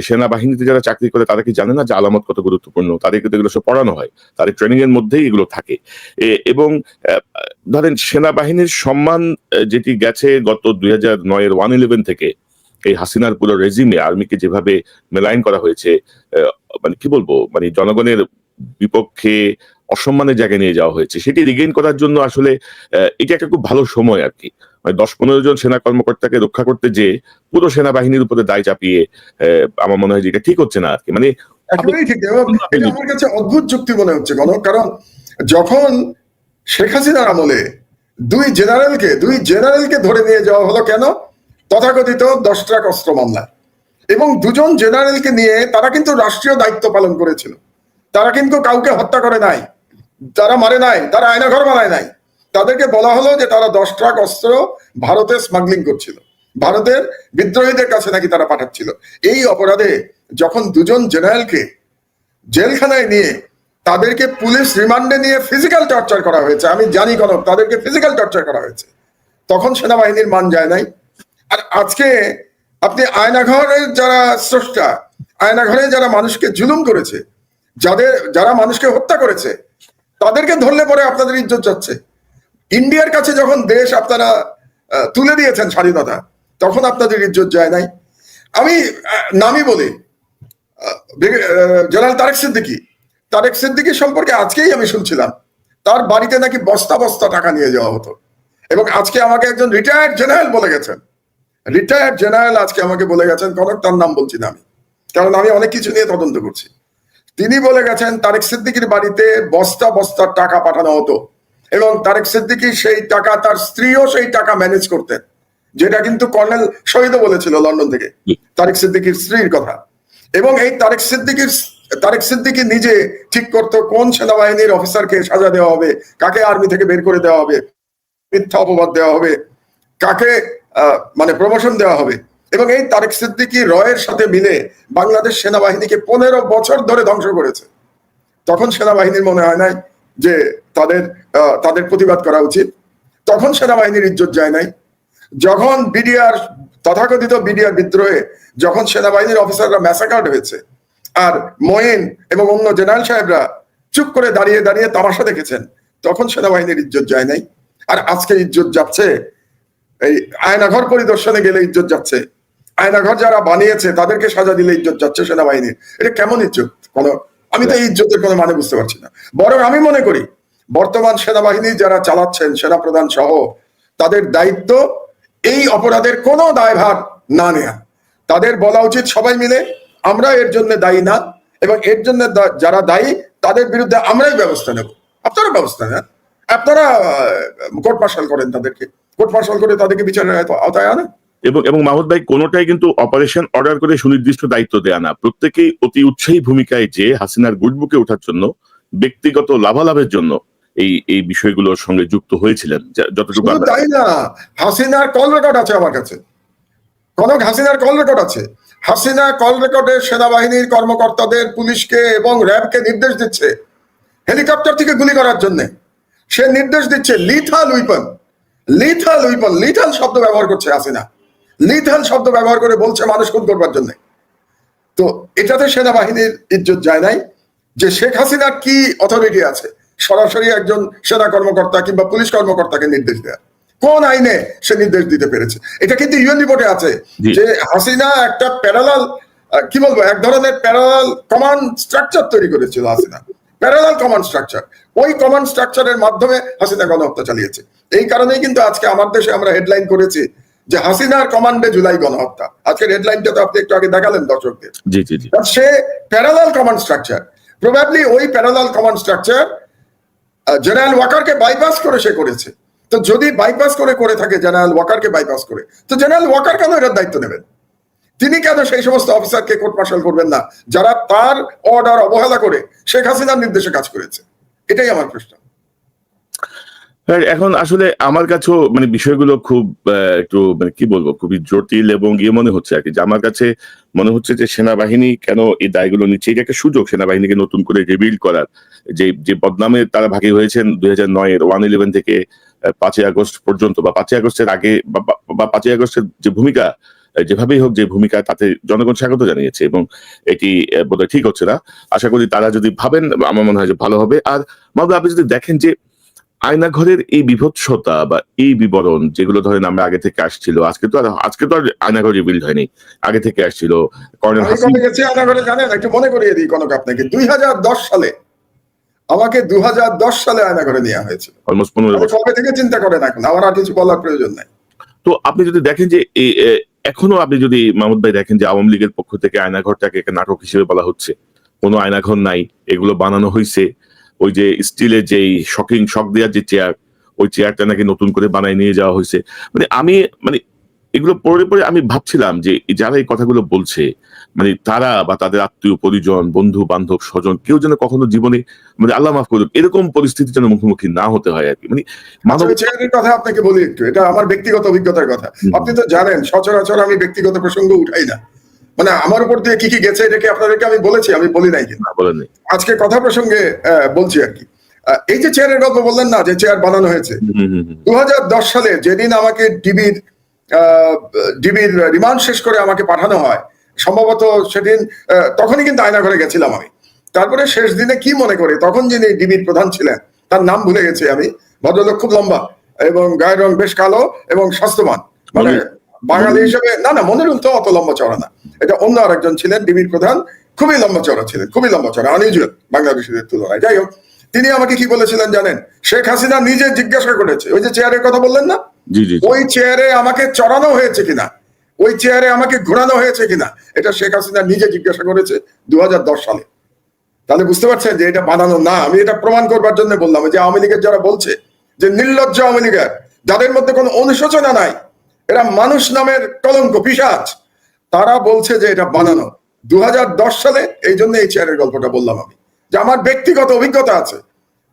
সেনাবাহিনীতে যারা চাকরি করে তারা কি জানে না যে আলামত কত গুরুত্বপূর্ণ? তাদেরকে তো এগুলো সব পড়ানো হয়, তাদের ট্রেনিং এর মধ্যেই এগুলো থাকে। এবং ধরেন সেনাবাহিনীর সম্মান যেটি গেছে গত 2009-এর 1/11 থেকে, এই হাসিনার পুরো রেজিমে আর্মিকে যেভাবে মেলাইন করা হয়েছে, মানে কি বলবো, মানে জনগণের বিপক্ষে অসম্মানের জায়গায় নিয়ে যাওয়া হয়েছে, সেটি রিগেইন করার জন্য আসলে এটা একটা খুব ভালো সময় আর কি। মানে 10-15 জন সেনা কর্মকর্তাকে রক্ষা করতে যে পুরো সেনাবাহিনীর উপরে দায় চাপিয়ে আমার মনে হয় যে এটা ঠিক হচ্ছে না আর কি। মানে একেবারেই ঠিক। এবং এটা আমার কাছে অদ্ভুত যুক্তি মনে হচ্ছে কারণ যখন শেখ হাসিনার আমলে দুই জেনারেলকে ধরে নিয়ে যাওয়া হলো কেন? তথাকথিত 10 ট্রাক অস্ত্র মামলা, এবং দুজন জেনারেলকে নিয়ে তারা কিন্তু রাষ্ট্রীয় দায়িত্ব পালন করেছিল, তারা কিন্তু কাউকে হত্যা করে নাই, তারা মারে নাই, তারা আয়নাঘর বানায় নাই। তাদেরকে বলা হলো যে তারা 10 ট্রাক অস্ত্র ভারতে স্মাগলিং করছিল, ভারতের বিদ্রোহীদের কাছে নাকি তারা পাঠাচ্ছিল। এই অপরাধে যখন দুজন জেনারেলকে জেলখানায় নিয়ে তাদেরকে পুলিশ রিমান্ডে নিয়ে ফিজিক্যাল টর্চার করা হয়েছে, আমি জানি তাদেরকে ফিজিক্যাল টর্চার করা হয়েছে, তখন সেনাবাহিনীর মান যায় নাই। আর আজকে আপনি আয়নাঘরের যারা স্রষ্টা, আয়নাঘরে যারা মানুষকে জুলুম করেছে, যারা মানুষকে হত্যা করেছে, তাদেরকে ধরলে পরে আপনাদের ইজ্জত যাচ্ছে। ইন্ডিয়ার কাছে যখন দেশ আপনারা তুলে দিয়েছেন স্বাধীনতা, তখন আপনাদের ইজ্জত যায় নাই। আমি নামই বলি, জেনারেল তারেক সিদ্দিকী সম্পর্কে আজকেই আমি শুনছিলাম তার বাড়িতে নাকি বস্তা বস্তা টাকা নিয়ে যাওয়া হতো। এবং আজকে আমাকে একজন রিটায়ার্ড জেনারেল আজকে আমাকে বলে গেছেন, তার নাম বলছি না আমি, কারণ আমি অনেক কিছু নিয়ে তদন্ত করছি। তিনি বলে গেছেন তারেক সিদ্দিকীর বাড়িতে বস্তা বস্তা টাকা পাঠানো হতো, এবং তারেক সিদ্দিকী সেই টাকা, তার স্ত্রীও সেই টাকা ম্যানেজ করতেন, যেটা কিন্তু কর্নেল শহীদও বলেছিল লন্ডন থেকে, তারেক সিদ্দিকীর স্ত্রীর কথা। এবং এই তারেক সিদ্দিকী নিজে ঠিক করতো কোন সেনাবাহিনীর অফিসারকে সাজা দেওয়া হবে, কাকে আর্মি থেকে বের করে দেওয়া হবে, মিথ্যা অপবাদ দেওয়া হবে, কাকে মানে প্রমোশন দেওয়া হবে। এবং এই তারেক সিদ্দিকী রয়ের সাথে মিলে বাংলাদেশ সেনাবাহিনীকে 15 বছর ধরে ধ্বংস করেছে। তখন সেনাবাহিনীর মনে হয় নাই যে তাদের প্রতিবাদ করা উচিত? তখন সেনাবাহিনীর ইজ্জত যায় নাই? যখন তথাকথিত বিডিআর বিদ্রোহে যখন সেনাবাহিনীর অফিসাররা ম্যাসাকার্ড হয়েছে, আর মঈন এবং অন্য জেনারেল সাহেবরা চুপ করে দাঁড়িয়ে দাঁড়িয়ে তামাশা দেখেছেন, তখন সেনাবাহিনীর ইজ্জত যায় নাই? আর আজকে ইজ্জত যাচ্ছে, এই আয়নাঘর পরিদর্শনে গেলে ইজ্জত যাচ্ছে, আয়নাঘর যারা বানিয়েছে তাদেরকে সাজা দিলে ইজ্জত যাচ্ছে সেনাবাহিনীর। এটা কেমন ইজ্জত? আমি তো এই ইজ্জতের কোনো মানে বুঝতে পারছি না। বরং আমি মনে করি বর্তমান সেনাবাহিনী যারা চালাচ্ছেন, সেনাপ্রধান সহ, তাদের দায়িত্ব এই অপরাধের কোনো দায়ভার না নেয়া। তাদের বলা উচিত সবাই মিলে আমরা এর জন্য দায়ী না, এবং এর জন্য যারা দায়ী তাদের বিরুদ্ধে আমরাই ব্যবস্থা নেব। আপনারা ব্যবস্থা নেন, আপনারা কোর্ট মার্শাল করেন, তাদেরকে কোর্ট মার্শাল করে তাদেরকে বিচারের আওতায় আনেন। এবং মাহমুদ ভাই, কোনোটাই কিন্তু অপারেশন অর্ডার করে সুনির্দিষ্ট দায়িত্ব দেয়া না, প্রত্যেকেই অতি উৎসাহী ভূমিকায় যে হাসিনার গুডবুকে ওঠার জন্য, ব্যক্তিগত লাভালাভের জন্য এই বিষয়গুলোর সঙ্গে যুক্ত হয়েছিলেন। যতটুকু তাই না, হাসিনার কল রেকর্ড আছে আমার কাছে, কনক হাসিনার কল রেকর্ড আছে। হাসিনা কল রেকর্ডে সেনাবাহিনীর কর্মকর্তাদের, পুলিশকে এবং র্যাবকে নির্দেশ দিচ্ছে হেলিকপ্টার থেকে গুলি করার জন্য। সে নির্দেশ দিচ্ছে lethal weapon, lethal weapon, lethal শব্দ ব্যবহার করছে হাসিনা, লিথাল শব্দ ব্যবহার করে বলছে মানুষ খুন করবার জন্য। তো এটাতে সেনাবাহিনীর ইজ্জত যায় নাই যে শেখ হাসিনার কি অথরিটি আছে সরাসরি একজন সেনা কর্মকর্তা কিংবা পুলিশ কর্মকর্তাকে নির্দেশ দেয়া? কোন আইনে সে নির্দেশ দিতে পেরেছে? এটা কিন্তু ইউএন রিপোর্টে আছে যে হাসিনা একটা প্যারালাল, কি বলবো, এক ধরনের প্যারালাল কমান্ড স্ট্রাকচার তৈরি করেছিল হাসিনা, প্যারালাল কমান্ড স্ট্রাকচার। ওই কমান্ড স্ট্রাকচারের মাধ্যমে হাসিনা গণহত্যা চালিয়েছে। এই কারণেই কিন্তু আজকে আমার দেশে আমরা হেডলাইন করেছি যে হাসিনার কমান্ডে জুলাই গণহত্যা। আজকের হেডলাইনটা তো আপনি একটু আগে দেখালেন দর্শকদের। সে প্যারালাল কমান্ড স্ট্রাকচার, প্রবাবলি ওই প্যারালাল কমান্ড স্ট্রাকচার জেনারেল ওয়াকারকে বাইপাস করে সে করেছে। তো যদি বাইপাস করে থাকে, জেনারেল ওয়াকারকে বাইপাস করে, তো জেনারেল ওয়াকার কেন এটার দায়িত্ব নেবেন? তিনি কেন সেই সমস্ত অফিসারকে কোর্ট মার্শাল করবেন না যারা তার অর্ডার অবহেলা করে শেখ হাসিনার নির্দেশে কাজ করেছে? এটাই আমার প্রশ্ন। এখন আসলে আমার কাছেও মানে বিষয়গুলো খুব একটু মানে কি বলবো, খুবই জটিল এবং মনে হচ্ছে আর কি, যে আমার কাছে মনে হচ্ছে যে সেনাবাহিনী কেন এই দায়গুলো নিচ্ছে। এটা একটা সুযোগ সেনাবাহিনীকে নতুন করে রিবিল্ড করার। যে বদনামে তারা ভাগী হয়েছেন 2009-এর 1/11 থেকে 5ই আগস্ট পর্যন্ত, বা 5ই আগস্টের আগে, বা 5ই আগস্টের যে ভূমিকা, যেভাবেই হোক যে ভূমিকা, তাতে জনগণ স্বাগত জানিয়েছে এবং এটি বোধহয় ঠিক হচ্ছে না। আশা করি তারা যদি ভাবেন, আমার মনে হয় যে ভালো হবে। আর মাহবুব, আপনি যদি দেখেন যে আয়নাঘরের এই বিভৎসতা বা এই বিবরণ যেগুলো ধরেন আমরা আগে থেকে আসছিল, আজকে তো আর আয়নাঘর রিবিল্ড হয়নি, আগে থেকে আসছিল। আয়নাঘরে জানেন, একটু মনে করিয়ে দিই কনক আপনাকে, 2010 সালে আমাকে 2010 সালে আয়নাঘরে নেওয়া হয়েছিল। অলমোস্ট 15 বছর কবে থেকে চিন্তা করেন, এখন আমার আর কিছু বলার প্রয়োজন নাই। তো আপনি যদি দেখেন যে এখনো আপনি যদি মাহমুদ ভাই দেখেন যে আওয়ামী লীগের পক্ষ থেকে আয়নাঘরটাকে একটা নাটক হিসেবে বলা হচ্ছে, কোনো আয়নাঘর নাই, এগুলো বানানো হয়েছে। ওই যে স্টিলের যে শক দেওয়ার যে চেয়ার, ওই চেয়ারটা নাকি নতুন করে বানায় নিয়ে যাওয়া হয়েছে। মানে এগুলো পরে আমি ভাবছিলাম যে যারা এই কথাগুলো বলছে, মানে তারা বা তাদের আত্মীয় পরিজন, বন্ধু বান্ধব, স্বজন, কেউ যেন কখনো জীবনে, মানে আল্লাহ মাফ করুক, এরকম পরিস্থিতি যেন মুখোমুখি না হতে হয় আর কি। মানে চেয়ারের কথা আপনাকে বলি একটু, এটা আমার ব্যক্তিগত অভিজ্ঞতার কথা। আপনি তো জানেন সচরাচর আমি ব্যক্তিগত প্রসঙ্গ উঠাই না, মানে আমার উপর দিয়ে কি কি গেছে এটাকে আপনাদেরকে আমি বলেছি, আমি বলি নাই কিন্তু আজকে কথা প্রসঙ্গে বলছি আর কি। এই যে চেয়ারের গল্প বললেন না, যে চেয়ার বানানো হয়েছে 2010 সালে, যেদিন আমাকে ডিবির রিমান্ড শেষ করে আমাকে পাঠানো হয়, সম্ভবত সেদিন, তখনই কিন্তু আয়নাঘরে গেছিলাম আমি। তারপরে শেষ দিনে কি মনে করে, তখন যিনি ডিবির প্রধান ছিলেন, তার নাম ভুলে গেছি আমি, ভদ্রলোক খুব লম্বা এবং গায়ের রং বেশ কালো এবং স্বাস্থ্যবান, মানে বাঙালি হিসেবে, না মনিরুল তো অত লম্বা চড়া না, এটা অন্য আরেকজন ছিলেন ডিবির প্রধান, খুবই লম্বা চড়া ছিলেন, খুবই লম্বা চড়া, আনইউজুয়াল বাংলাদেশিদের তুলনায়। যাই হোক, তিনি আমাকে কি বলেছিলেন জানেন? শেখ হাসিনা নিজে জিজ্ঞাসা করেছে, ওই যে চেয়ারের কথা বললেন না, ওই চেয়ারে আমাকে চড়ানো হয়েছে কিনা, ওই চেয়ারে আমাকে ঘোরানো হয়েছে কিনা, এটা শেখ হাসিনা নিজে জিজ্ঞাসা করেছে 2010 সালে। তাহলে বুঝতে পারছেন যে এটা বানানো না। আমি এটা প্রমাণ করবার জন্য বললাম যে আওয়ামী লীগের যারা বলছে যে নির্লজ্জ আওয়ামী লীগের, যাদের মধ্যে কোনো অনুশোচনা নাই, এরা মানুষ নামের কলঙ্ক, পিশাচ, তারা বলছে যে এটা বানানো 2010 সালে। এই জন্য এই চেয়ারের গল্পটা বললাম আমি, যে আমার ব্যক্তিগত অভিজ্ঞতা আছে,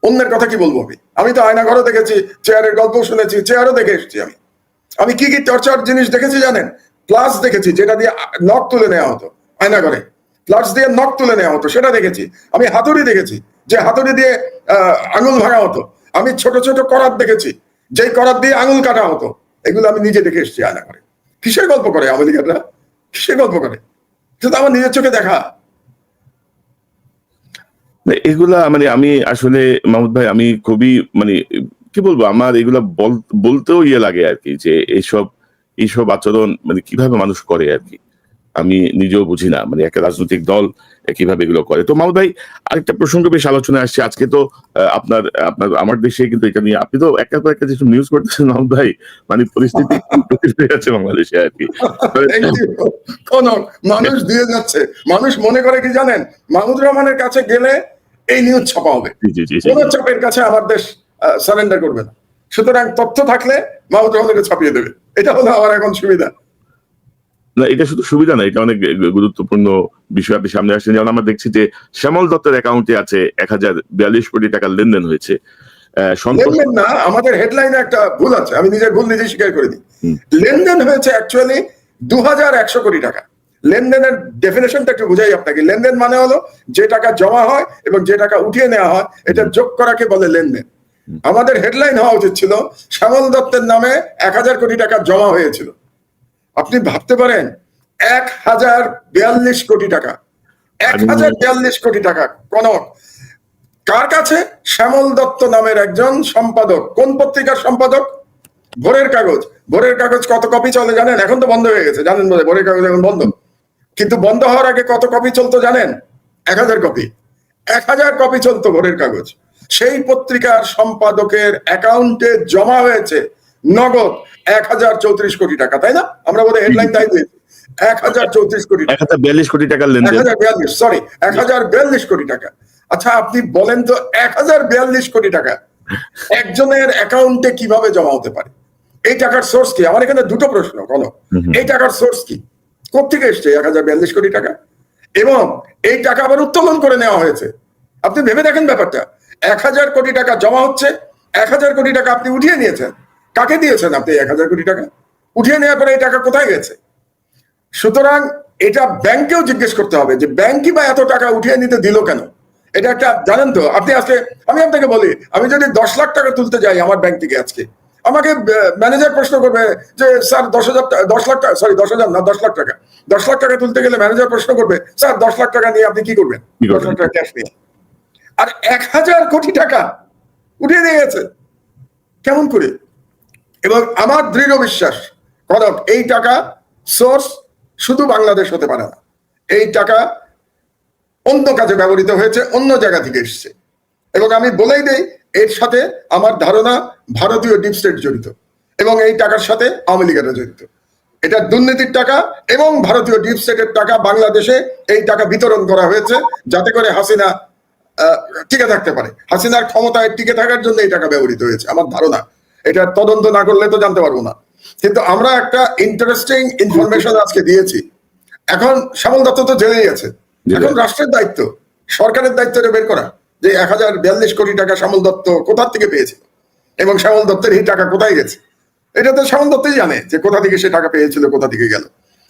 অন্যের কথা কি বলবো আমি তো আয়নাঘরও দেখেছি, চেয়ারের গল্প শুনেছি, চেয়ারও দেখে এসেছি। আমি কি কি টর্চার জিনিস দেখেছি জানেন? প্লাস দেখেছি, যেটা দিয়ে নখ তুলে নেওয়া হতো আয়নাঘরে, প্লাস দিয়ে নখ তুলে নেওয়া হতো, সেটা দেখেছি। আমি হাতুড়ি দেখেছি, যে হাতুড়ি দিয়ে আঙুল ভাঙা হতো। আমি ছোট ছোট করাত দেখেছি, যেই করাত দিয়ে আঙুল কাটা হতো। এগুলো আমি নিজে দেখে এসেছি আয়নাঘরে। কিসের গল্প করে আওয়ামী লীগেরা? কিসের গল্প করে? সেটা আমার নিজের চোখে দেখা। এগুলা মানে আমি আসলে মাহমুদ ভাই, আমি খুবই মানে কি বলবো, আমার এগুলা বলতেও লাগে আর কি, যে এইসব আচরণ মানে কিভাবে মানুষ করে আর কি। আমি নিজেও বুঝি না, মানে একটা রাজনৈতিক দল কিভাবে এগুলো করে। তো মাহমুদ ভাই, আরেকটা প্রসঙ্গ বেশ আলোচনায় আসছে আজকে। তো আপনার আপনার আমার দেশে কিন্তু এটা নিয়ে আপনি তো একটা পর একটা যেসব নিউজ করতেছেন মাহমুদ ভাই, মানে পরিস্থিতি একটু জটিল হয়ে যাচ্ছে বাংলাদেশে আর কি। কোন মানুষ দিয়ে যাচ্ছে, মানুষ মনে করে কি জানেন, মাহমুদুর রহমানের কাছে গেলে এই নিউজ ছাপা হবে, জি জি জি জি। কোন চাপের কাছে আমার দেশ সারেন্ডার করবে না। সুতরাং তথ্য থাকলে মাহমুদুর রহমানকে ছাপিয়ে দেবে, এটা হলো আমার এখন সুবিধা। না, এটা শুধু সুবিধা না, এটা অনেক গুরুত্বপূর্ণ বিষয় আপনি সামনে আসছেন। যেমন আমরা দেখছি যে শ্যামল দত্তের অ্যাকাউন্টে আছে 1042 কোটি টাকার লেনদেন হয়েছে। লেনদেন না, আমাদের হেডলাইনে একটা ভুল আছে, আমি নিজের ভুল নিজে স্বীকার করে দিই। লেনদেন হয়েছে অ্যাকচুয়ালি 2100 কোটি টাকা। লেনদেনের ডেফিনেশনটা একটু বুঝাই আপনাকে। লেনদেন মানে হলো যে টাকা জমা হয় এবং যে টাকা উঠিয়ে নেওয়া হয়, এটা যোগ করাকে বলে লেনদেন। আমাদের হেডলাইন হওয়া উচিত ছিল শ্যামল দত্তের নামে 1000 কোটি টাকা জমা হয়েছিল। আপনি ভাবতে পারেন 1042 কোটি টাকা, 1042 কোটি টাকা কনক কার কাছে? শ্যামল দত্ত নামের একজন সম্পাদক। কোন পত্রিকার সম্পাদক? ভোরের কাগজ। ভোরের কাগজ কত কপি চলে জানেন? এখন তো বন্ধ হয়ে গেছে, জানেন বলে ভোরের কাগজ এখন বন্ধ। কিন্তু বন্ধ হওয়ার আগে কত কপি চলতো জানেন? 1000 কপি। 1000 কপি চলতো ভোরের কাগজ। সেই পত্রিকার সম্পাদকের অ্যাকাউন্টে জমা হয়েছে নগদ 1034 কোটি টাকা, তাই না? আমরা বোধহয় হেডলাইন তাই দিয়েছি, 1034 কোটি টাকা। 1042 কোটি টাকার লেনদেন। 1042, সরি, 1042 কোটি টাকা। আচ্ছা আপনি বলেন তো 1042 কোটি টাকা একজনের অ্যাকাউন্টে কিভাবে জমা হতে পারে? এই টাকার সোর্স কি? আমার এখানে দুটো প্রশ্ন। এই টাকার সোর্স কি? কোত্থেকে এসছে 1042 কোটি টাকা? এবং এই টাকা আবার উত্তোলন করে নেওয়া হয়েছে। আপনি ভেবে দেখেন ব্যাপারটা, 1000 কোটি টাকা জমা হচ্ছে, 1000 কোটি টাকা আপনি উঠিয়ে নিয়েছেন। কাকে দিয়েছেন আপনি 1000 কোটি টাকা? উঠিয়ে নেওয়ার পরে এই টাকা কোথায় গেছে? সুতরাং এটা ব্যাংকেও জিজ্ঞেস করতে হবে যে ব্যাংকই বা এত টাকা উঠিয়ে নিতে দিল কেন? এটা একটা, জানেন তো আপনি আজকে, আমি আপনাকে বলি, আমি যদি 10 লাখ টাকা তুলতে যাই আমার ব্যাংক থেকে আজকে, আমাকে ম্যানেজার প্রশ্ন করবে যে স্যার 10 লাখ টাকা, সরি 10,000 না, 10 লাখ টাকা, 10 লাখ টাকা তুলতে গেলে ম্যানেজার প্রশ্ন করবে স্যার 10 লাখ টাকা নিয়ে আপনি কি করবেন? 10 লাখ টাকা ক্যাশ নিয়ে। আর 1000 কোটি টাকা উঠিয়ে নিয়ে গেছে, কেমন করে? এবং আমার দৃঢ় বিশ্বাস কনক, এই টাকা সোর্স শুধু বাংলাদেশ হতে পারে না। এই টাকা অন্য কাজে ব্যবহৃত হয়েছে, অন্য জায়গা থেকে এসছে। এবং আমি বলেই দেই, এর সাথে আমার ধারণা ভারতীয় ডিপ স্টেট জড়িত, এবং এই টাকার সাথে আওয়ামী লীগেরা জড়িত। এটা দুর্নীতির টাকা এবং ভারতীয় ডিপ স্টেটের টাকা বাংলাদেশে এই টাকা বিতরণ করা হয়েছে যাতে করে হাসিনা টিকে থাকতে পারে। হাসিনার ক্ষমতায় টিকে থাকার জন্য এই টাকা ব্যবহৃত হয়েছে আমার ধারণা। এটা তদন্ত না করলে তো জানতে পারবো না। কিন্তু আমরা একটা ইন্টারেস্টিং ইনফরমেশন আজকে দিয়েছি। এখন শ্যামল দত্ত তো জেলেই আছে, এখন রাষ্ট্রের দায়িত্ব, সরকারের দায়িত্ব বের করা যে 1042 কোটি টাকা শ্যামল দত্ত কোথা থেকে পেয়েছিল এবং শ্যামল দত্তের এই টাকা কোথায় গেছে। এটা তো শ্যামল দত্তই জানে যে কোথা থেকে সে টাকা পেয়েছিল, কোথা থেকে গেল।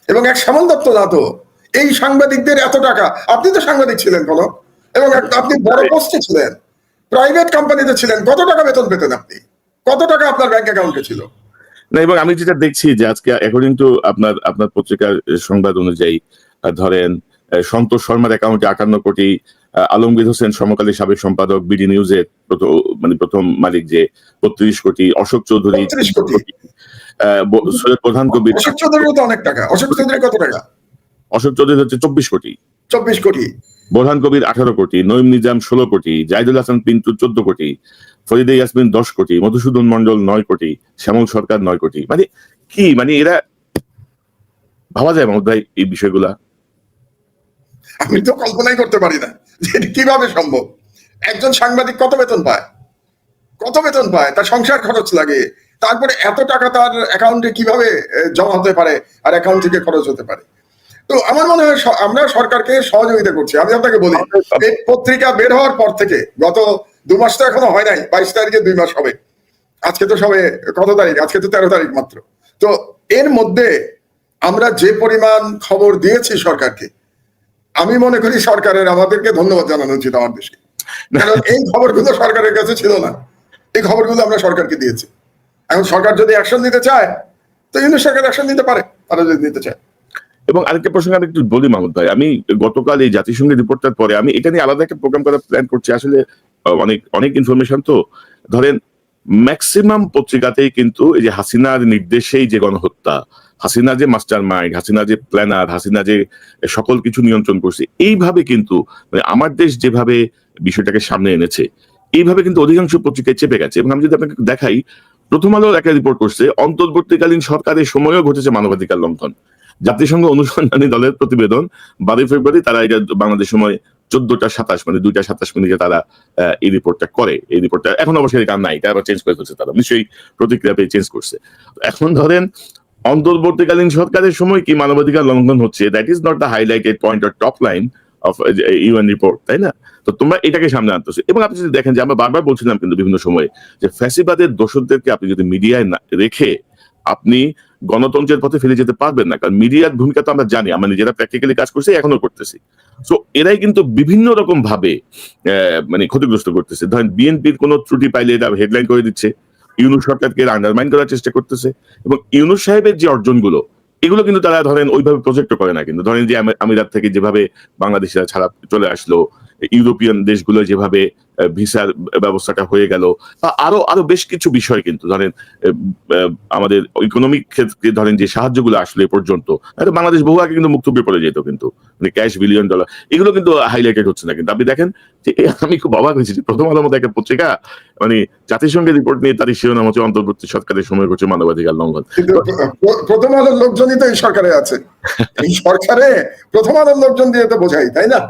এবং এক শ্যামল দত্ত না তো, এই সাংবাদিকদের এত টাকা, আপনি তো সাংবাদিক ছিলেন কোনো, এবং আপনি বড় পোস্টে ছিলেন, প্রাইভেট কোম্পানিতে ছিলেন, কত টাকা বেতন পেতেন আপনি? কত টাকা আপনার ব্যাংক অ্যাকাউন্টে ছিল? না, এবং আমি যেটা দেখছি যে আজকে অ্যাকর্ডিং টু আপনার পত্রিকার সংবাদ অনুযায়ী ধরেন সন্তোষ শর্মার অ্যাকাউন্টে 58 কোটি, আলমগীর হোসেন সমকালী সাবেক সম্পাদক বিডি নিউজের প্রথম মালিক যে 32 কোটি, অশোক চৌধুরী 32 কোটি, সৈয়দ প্রধান কবির, অশোক চৌধুরী তো অনেক টাকা। অশোক চৌধুরী কত টাকা? অশোক চৌধুরী হচ্ছে 24 কোটি, 24 কোটি, বোরহান কবির 18 কোটি, নঈম নিজাম 16 কোটি, জাহিদুল হাসান পিন্টু 14 কোটি, ফরিদে ইয়াসমিন 10 কোটি, মধুসূদন মন্ডল 9 কোটি, শ্যামল সরকার 9 কোটি। মানে কি, মানে এরা ভাবা যায় মাহমুদ ভাই এই বিষয়গুলা? আমি তো কল্পনাই করতে পারি না যে কিভাবে সম্ভব। একজন সাংবাদিক কত বেতন পায়, কত বেতন পায়, তার সংসার খরচ লাগে, তারপরে এত টাকা তার অ্যাকাউন্টে কিভাবে জমা হতে পারে আর অ্যাকাউন্ট থেকে খরচ হতে পারে। তো আমার মনে হয় আমরা সরকারকে সহযোগিতা করছি। আমি আপনাকে বলি, এই পত্রিকা বের হওয়ার পর থেকে গত 2 মাস তো এখনো হয় নাই, 22 তারিখে 2 মাস হবে। আজকে তো সবে কত তারিখ? আজকে তো 13 তারিখ মাত্র। তো এর মধ্যে আমরা যে পরিমাণ খবর দিয়েছি সরকারকে, আমি মনে করি সরকারের আমাদেরকে ধন্যবাদ জানানো উচিত আমার দেশে। কারণ এই খবরগুলো সরকারের কাছে ছিল না, এই খবরগুলো আমরা সরকারকে দিয়েছি। এখন সরকার যদি অ্যাকশন নিতে চায় তো কিন্তু সরকার অ্যাকশন নিতে পারে, তারা যদি নিতে চায়। এবং আরেকটা প্রসঙ্গে আমি একটু বলি মাহমুদ ভাই, আমি গতকাল এই জাতিসংঘের রিপোর্টটার পরে আমি এটা নিয়ে আলাদা একটা প্রোগ্রাম করার প্ল্যান করছি। আসলে অনেক ইনফরমেশন, তো ধরেন ম্যাক্সিমাম পত্রিকাতেই কিন্তু এই যে হাসিনার নির্দেশেই যে গণহত্যা হাসিনা যে মাস্টার মাইন্ড, হাসিনা যে প্ল্যানার, হাসিনা যে সকল কিছু নিয়ন্ত্রণ করছে, এইভাবে কিন্তু মানে আমার দেশ যেভাবে বিষয়টাকে সামনে এনেছে, এইভাবে কিন্তু অধিকাংশ পত্রিকায় চেপে গেছে। এবং আমি যদি আপনাকে দেখাই, প্রথম আলো একটা রিপোর্ট করছে অন্তর্বর্তীকালীন সরকারের সময়ও ঘটেছে মানবাধিকার লঙ্ঘন। জাতিসংঘ অনুসন্ধানী দলের প্রতিবেদন 12 ফেব্রুয়ারি তারা এটা বাংলাদেশ সময় 14:27 মানে 2:27 তারা এই রিপোর্টটা করে। এই রিপোর্টটা এখন অবশ্যই কার নাই, এটা আবার চেঞ্জ করে ফেলছে, তারা নিশ্চয়ই প্রতিক্রিয়া পেয়ে চেঞ্জ করছে। এখন ধরেন অন্তর্বর্তীকালীন সরকারের সময় কি মানবাধিকার লঙ্ঘন হচ্ছে, that is not the highlighted point or top line of UN report, তাই না? তো তোমরা এটাকে সামনে আনতেছো। এবং আপনি যদি দেখেন যে আমরা বারবার বলছিলাম কিন্তু বিভিন্ন সময়ে যে ফ্যাসিবাদের দোষরদেরকে আপনি যদি মিডিয়ায় রেখে আপনি গণতন্ত্রের পথে ফিরে যেতে পারবেন না। কারণ মিডিয়ার ভূমিকা তো আমরা জানি, আমরা নিজেরা প্র্যাকটিক্যালি কাজ করছি, এখনো করতেছি। সো এরাই কিন্তু বিভিন্ন রকম ভাবে মানে ক্ষতিগ্রস্ত করতেছে। ধরেন বিএনপির কোনো ত্রুটি পাইলে এটা হেডলাইন করে দিচ্ছে, ইউনূস সরকারকে আন্ডারমাইন করার চেষ্টা করতেছে। এবং ইউনূস সাহেবের যে অর্জনগুলো, এগুলো কিন্তু তারা ধরেন ওইভাবে প্রজেক্ট করে না। কিন্তু ধরেন যে আমিরাত থেকে যেভাবে বাংলাদেশিরা ছাড়া চলে আসলো, ইউরোপিয়ান দেশগুলো যেভাবে ভিসার ব্যবস্থাটা হয়ে গেল, আরো আরো বেশ কিছু বিষয় কিন্তু ধরেন আমাদের ইকোনমিক ক্ষেত্রে ধরেন যে সাহায্যগুলো আসলে পর্যন্ত বাংলাদেশ বহু আগে কিন্তু মুক্তব্যে পড়ে যেত, কিন্তু মানে ক্যাশ $1 বিলিয়ন, এগুলো কিন্তু হাইলাইটেড হচ্ছে না। কিন্তু আপনি দেখেন যে আমি খুব অবাক হয়েছি যে প্রথম আলোর মতো একটা পত্রিকা মানে জাতিসংঘের রিপোর্ট নিয়ে তার শিরোনাম হচ্ছে অন্তর্বর্তী সরকারের সময় করছে মানবাধিকার লঙ্ঘন। প্রথম আলোর লোকজনই তো এই সরকারে আছে, এই সরকারে প্রথম আলোর লোকজন দিয়ে তো বোঝাই, তাই না?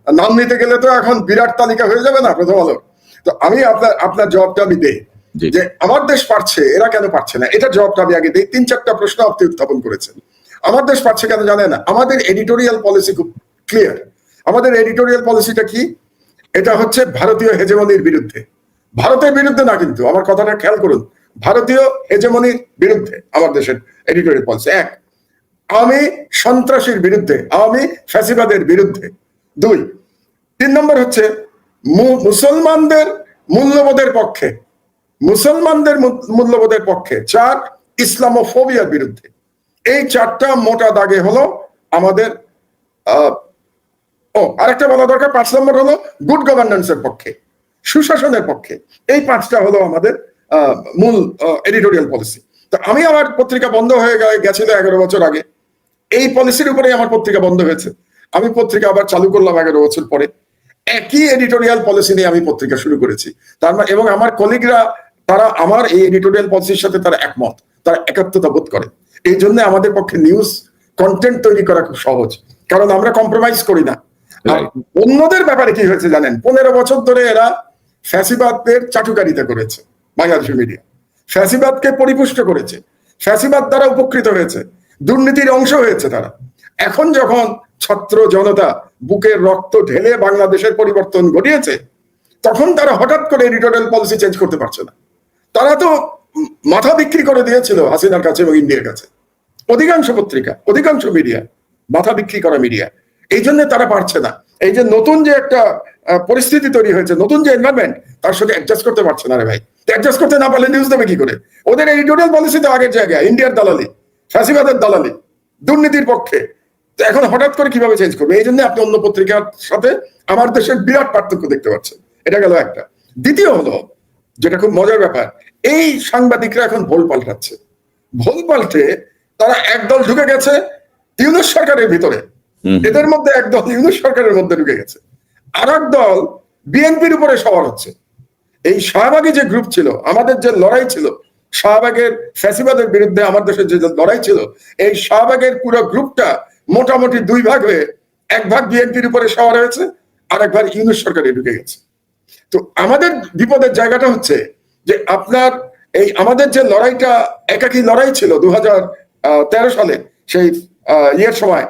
নাম নিতে গেলে তো এখন বিরাট তালিকা হয়ে যাবে না প্রথম আলো। তো আমি আপনার জবাবটা আমি দেই যে আমার দেশ পারছে, এরা কেন পারছে না, এটা জবাবটা আমি আগে দিই। 3-4টা প্রশ্ন আপনি উত্থাপন করেছেন। আমার দেশ পারছে কেন জানেন? আমাদের এডিটোরিয়াল পলিসি খুব ক্লিয়ার। আমাদের এডিটোরিয়াল পলিসিটা কি? এটা হচ্ছে ভারতীয় হেজেমনির বিরুদ্ধে। ভারতের বিরুদ্ধে না, কিন্তু আমার কথাটা খেয়াল করুন, ভারতীয় হেজেমনির বিরুদ্ধে আমার দেশের এডিটোরিয়াল পলিসি। এক, আওয়ামী সন্ত্রাসীর বিরুদ্ধে, আওয়ামী ফ্যাসিবাদের বিরুদ্ধে। 2, 3 নম্বর হচ্ছে মুসলমানদের মূল্যবোধের পক্ষে, মুসলমানদের মূল্যবোধের পক্ষে। 4, ইসলামোফোবিয়ার বিরুদ্ধে। এই 4টা মোটা দাগে হলো আমাদের আরেকটা বলা দরকার, 5 নম্বর হলো গুড গভর্নেন্সের পক্ষে, সুশাসনের পক্ষে। এই 5টা হলো আমাদের মূল এডিটোরিয়াল পলিসি। তো আমি আমার পত্রিকা বন্ধ হয়ে গেছিল 11 বছর আগে, এই পলিসির উপরেই আমার পত্রিকা বন্ধ হয়েছে। আমি পত্রিকা আবার চালু করলাম 11 বছর পরে, একই এডিটোরিয়াল পলিসি নিয়ে আমি পত্রিকা শুরু করেছি। এবং আমার কলিগরা তারা আমার এই এডিটোরিয়াল পলিসির সাথে তারা একমত, তারা একাত্মতা বোধ করে। এই জন্য আমাদের পক্ষে নিউজ কন্টেন্ট তৈরি করা খুব সহজ, কারণ আমরা কম্প্রোমাইজ করি না। অন্যদের ব্যাপারে কি হয়েছে জানেন? 15 বছর ধরে এরা ফ্যাসিবাদদের চাটুকারিতা করেছে, বাংলাদেশের মিডিয়া ফ্যাসিবাদকে পরিপুষ্ট করেছে, ফ্যাসিবাদ দ্বারা উপকৃত হয়েছে, দুর্নীতির অংশ হয়েছে তারা। এখন যখন ছাত্র জনতা বুকের রক্ত ঢেলে বাংলাদেশের পরিবর্তন ঘটিয়েছে, তখন তারা হঠাৎ করে এডিটোরিয়াল পলিসি চেঞ্জ করতে পারছে না। তারা তো মাথা বিক্রি করে দিয়েছিল হাসিনার কাছে এবং ইন্ডিয়ার কাছে। অধিকাংশ পত্রিকা, অধিকাংশ মিডিয়া মাথা বিক্রি করা মিডিয়া। এই জন্য তারা পারছে না। এই যে নতুন যে একটা পরিস্থিতি তৈরি হয়েছে, নতুন যে এনভায়রনমেন্ট, তার সাথে অ্যাডজাস্ট করতে পারছে না রে ভাই। অ্যাডজাস্ট করতে না পারলে নিউজ দেবে কি করে? ওদের এডিটোরিয়াল পলিসি তো আগের জায়গায়, ইন্ডিয়ার দালালি, ফ্যাসিবাদের দালালি, দুর্নীতির পক্ষে। তো এখন হঠাৎ করে কিভাবে চেঞ্জ করবে? এই জন্য আপনি অন্য পত্রিকার সাথে আমার দেশের বিরাট পার্থক্য দেখতে পাচ্ছেন। এটা গেল একটা। দ্বিতীয় হলো, যেটা খুব মজার ব্যাপার, এই সাংবাদিকরা এখন ভোল পাল্টাচ্ছে। ভোল পাল্টে তারা একদল ঢুকে গেছে ইউনূস সরকারের ভিতরে, এদের মধ্যে একদল ইউনূস সরকারের মধ্যে ঢুকে গেছে, আর এক দল বিএনপির উপরে সওয়ার হচ্ছে। এই শাহবাগী যে গ্রুপ ছিল, আমাদের যে লড়াই ছিল, শাহবাগের ফ্যাসিবাদের বিরুদ্ধে আমার দেশের যে লড়াই ছিল, এই শাহবাগের পুরো গ্রুপটা মোটামুটি 2 ভাগ হয়ে, 1 ভাগ বিএনপির উপরে সওয়ার হয়েছে, আর 1 ভাগ ইউনূস সরকারে ঢুকে গেছে। তো আমাদের বিপদের জায়গাটা হচ্ছে যে আপনার এই আমাদের যে লড়াইটা একাকী লড়াই ছিল 2013 সালে, সেই ইয়ের সময়,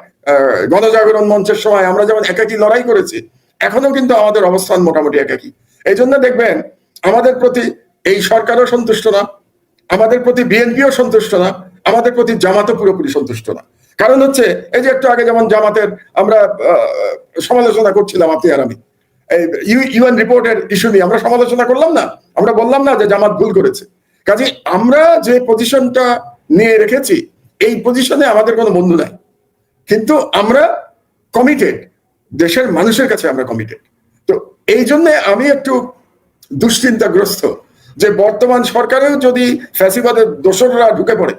গণজাগরণ মঞ্চের সময় আমরা যেমন একাকী লড়াই করেছি, এখনো কিন্তু আমাদের অবস্থান মোটামুটি একাকী। এই জন্য দেখবেন আমাদের প্রতি এই সরকারও সন্তুষ্ট না, আমাদের প্রতি বিএনপিও সন্তুষ্ট না, আমাদের প্রতি জামাতও পুরোপুরি সন্তুষ্ট না। কারণ হচ্ছে এই যে একটু আগে যেমন জামাতের আমরা সমালোচনা করছিলাম, আপনি আর আমি, ইউএন রিপোর্টের ইস্যু নিয়ে আমরা সমালোচনা করলাম না, আমরা বললাম না যে জামাত ভুল করেছে। কাজে আমরা যে পজিশনটা নিয়ে রেখেছি, এই পজিশনে আমাদের কোনো বন্ধু নাই, কিন্তু আমরা কমিটেড, দেশের মানুষের কাছে আমরা কমিটেড। তো এই জন্য আমি একটু দুশ্চিন্তাগ্রস্ত যে বর্তমান সরকারেও যদি ফ্যাসিবাদের দোসররা ঢুকে পড়ে,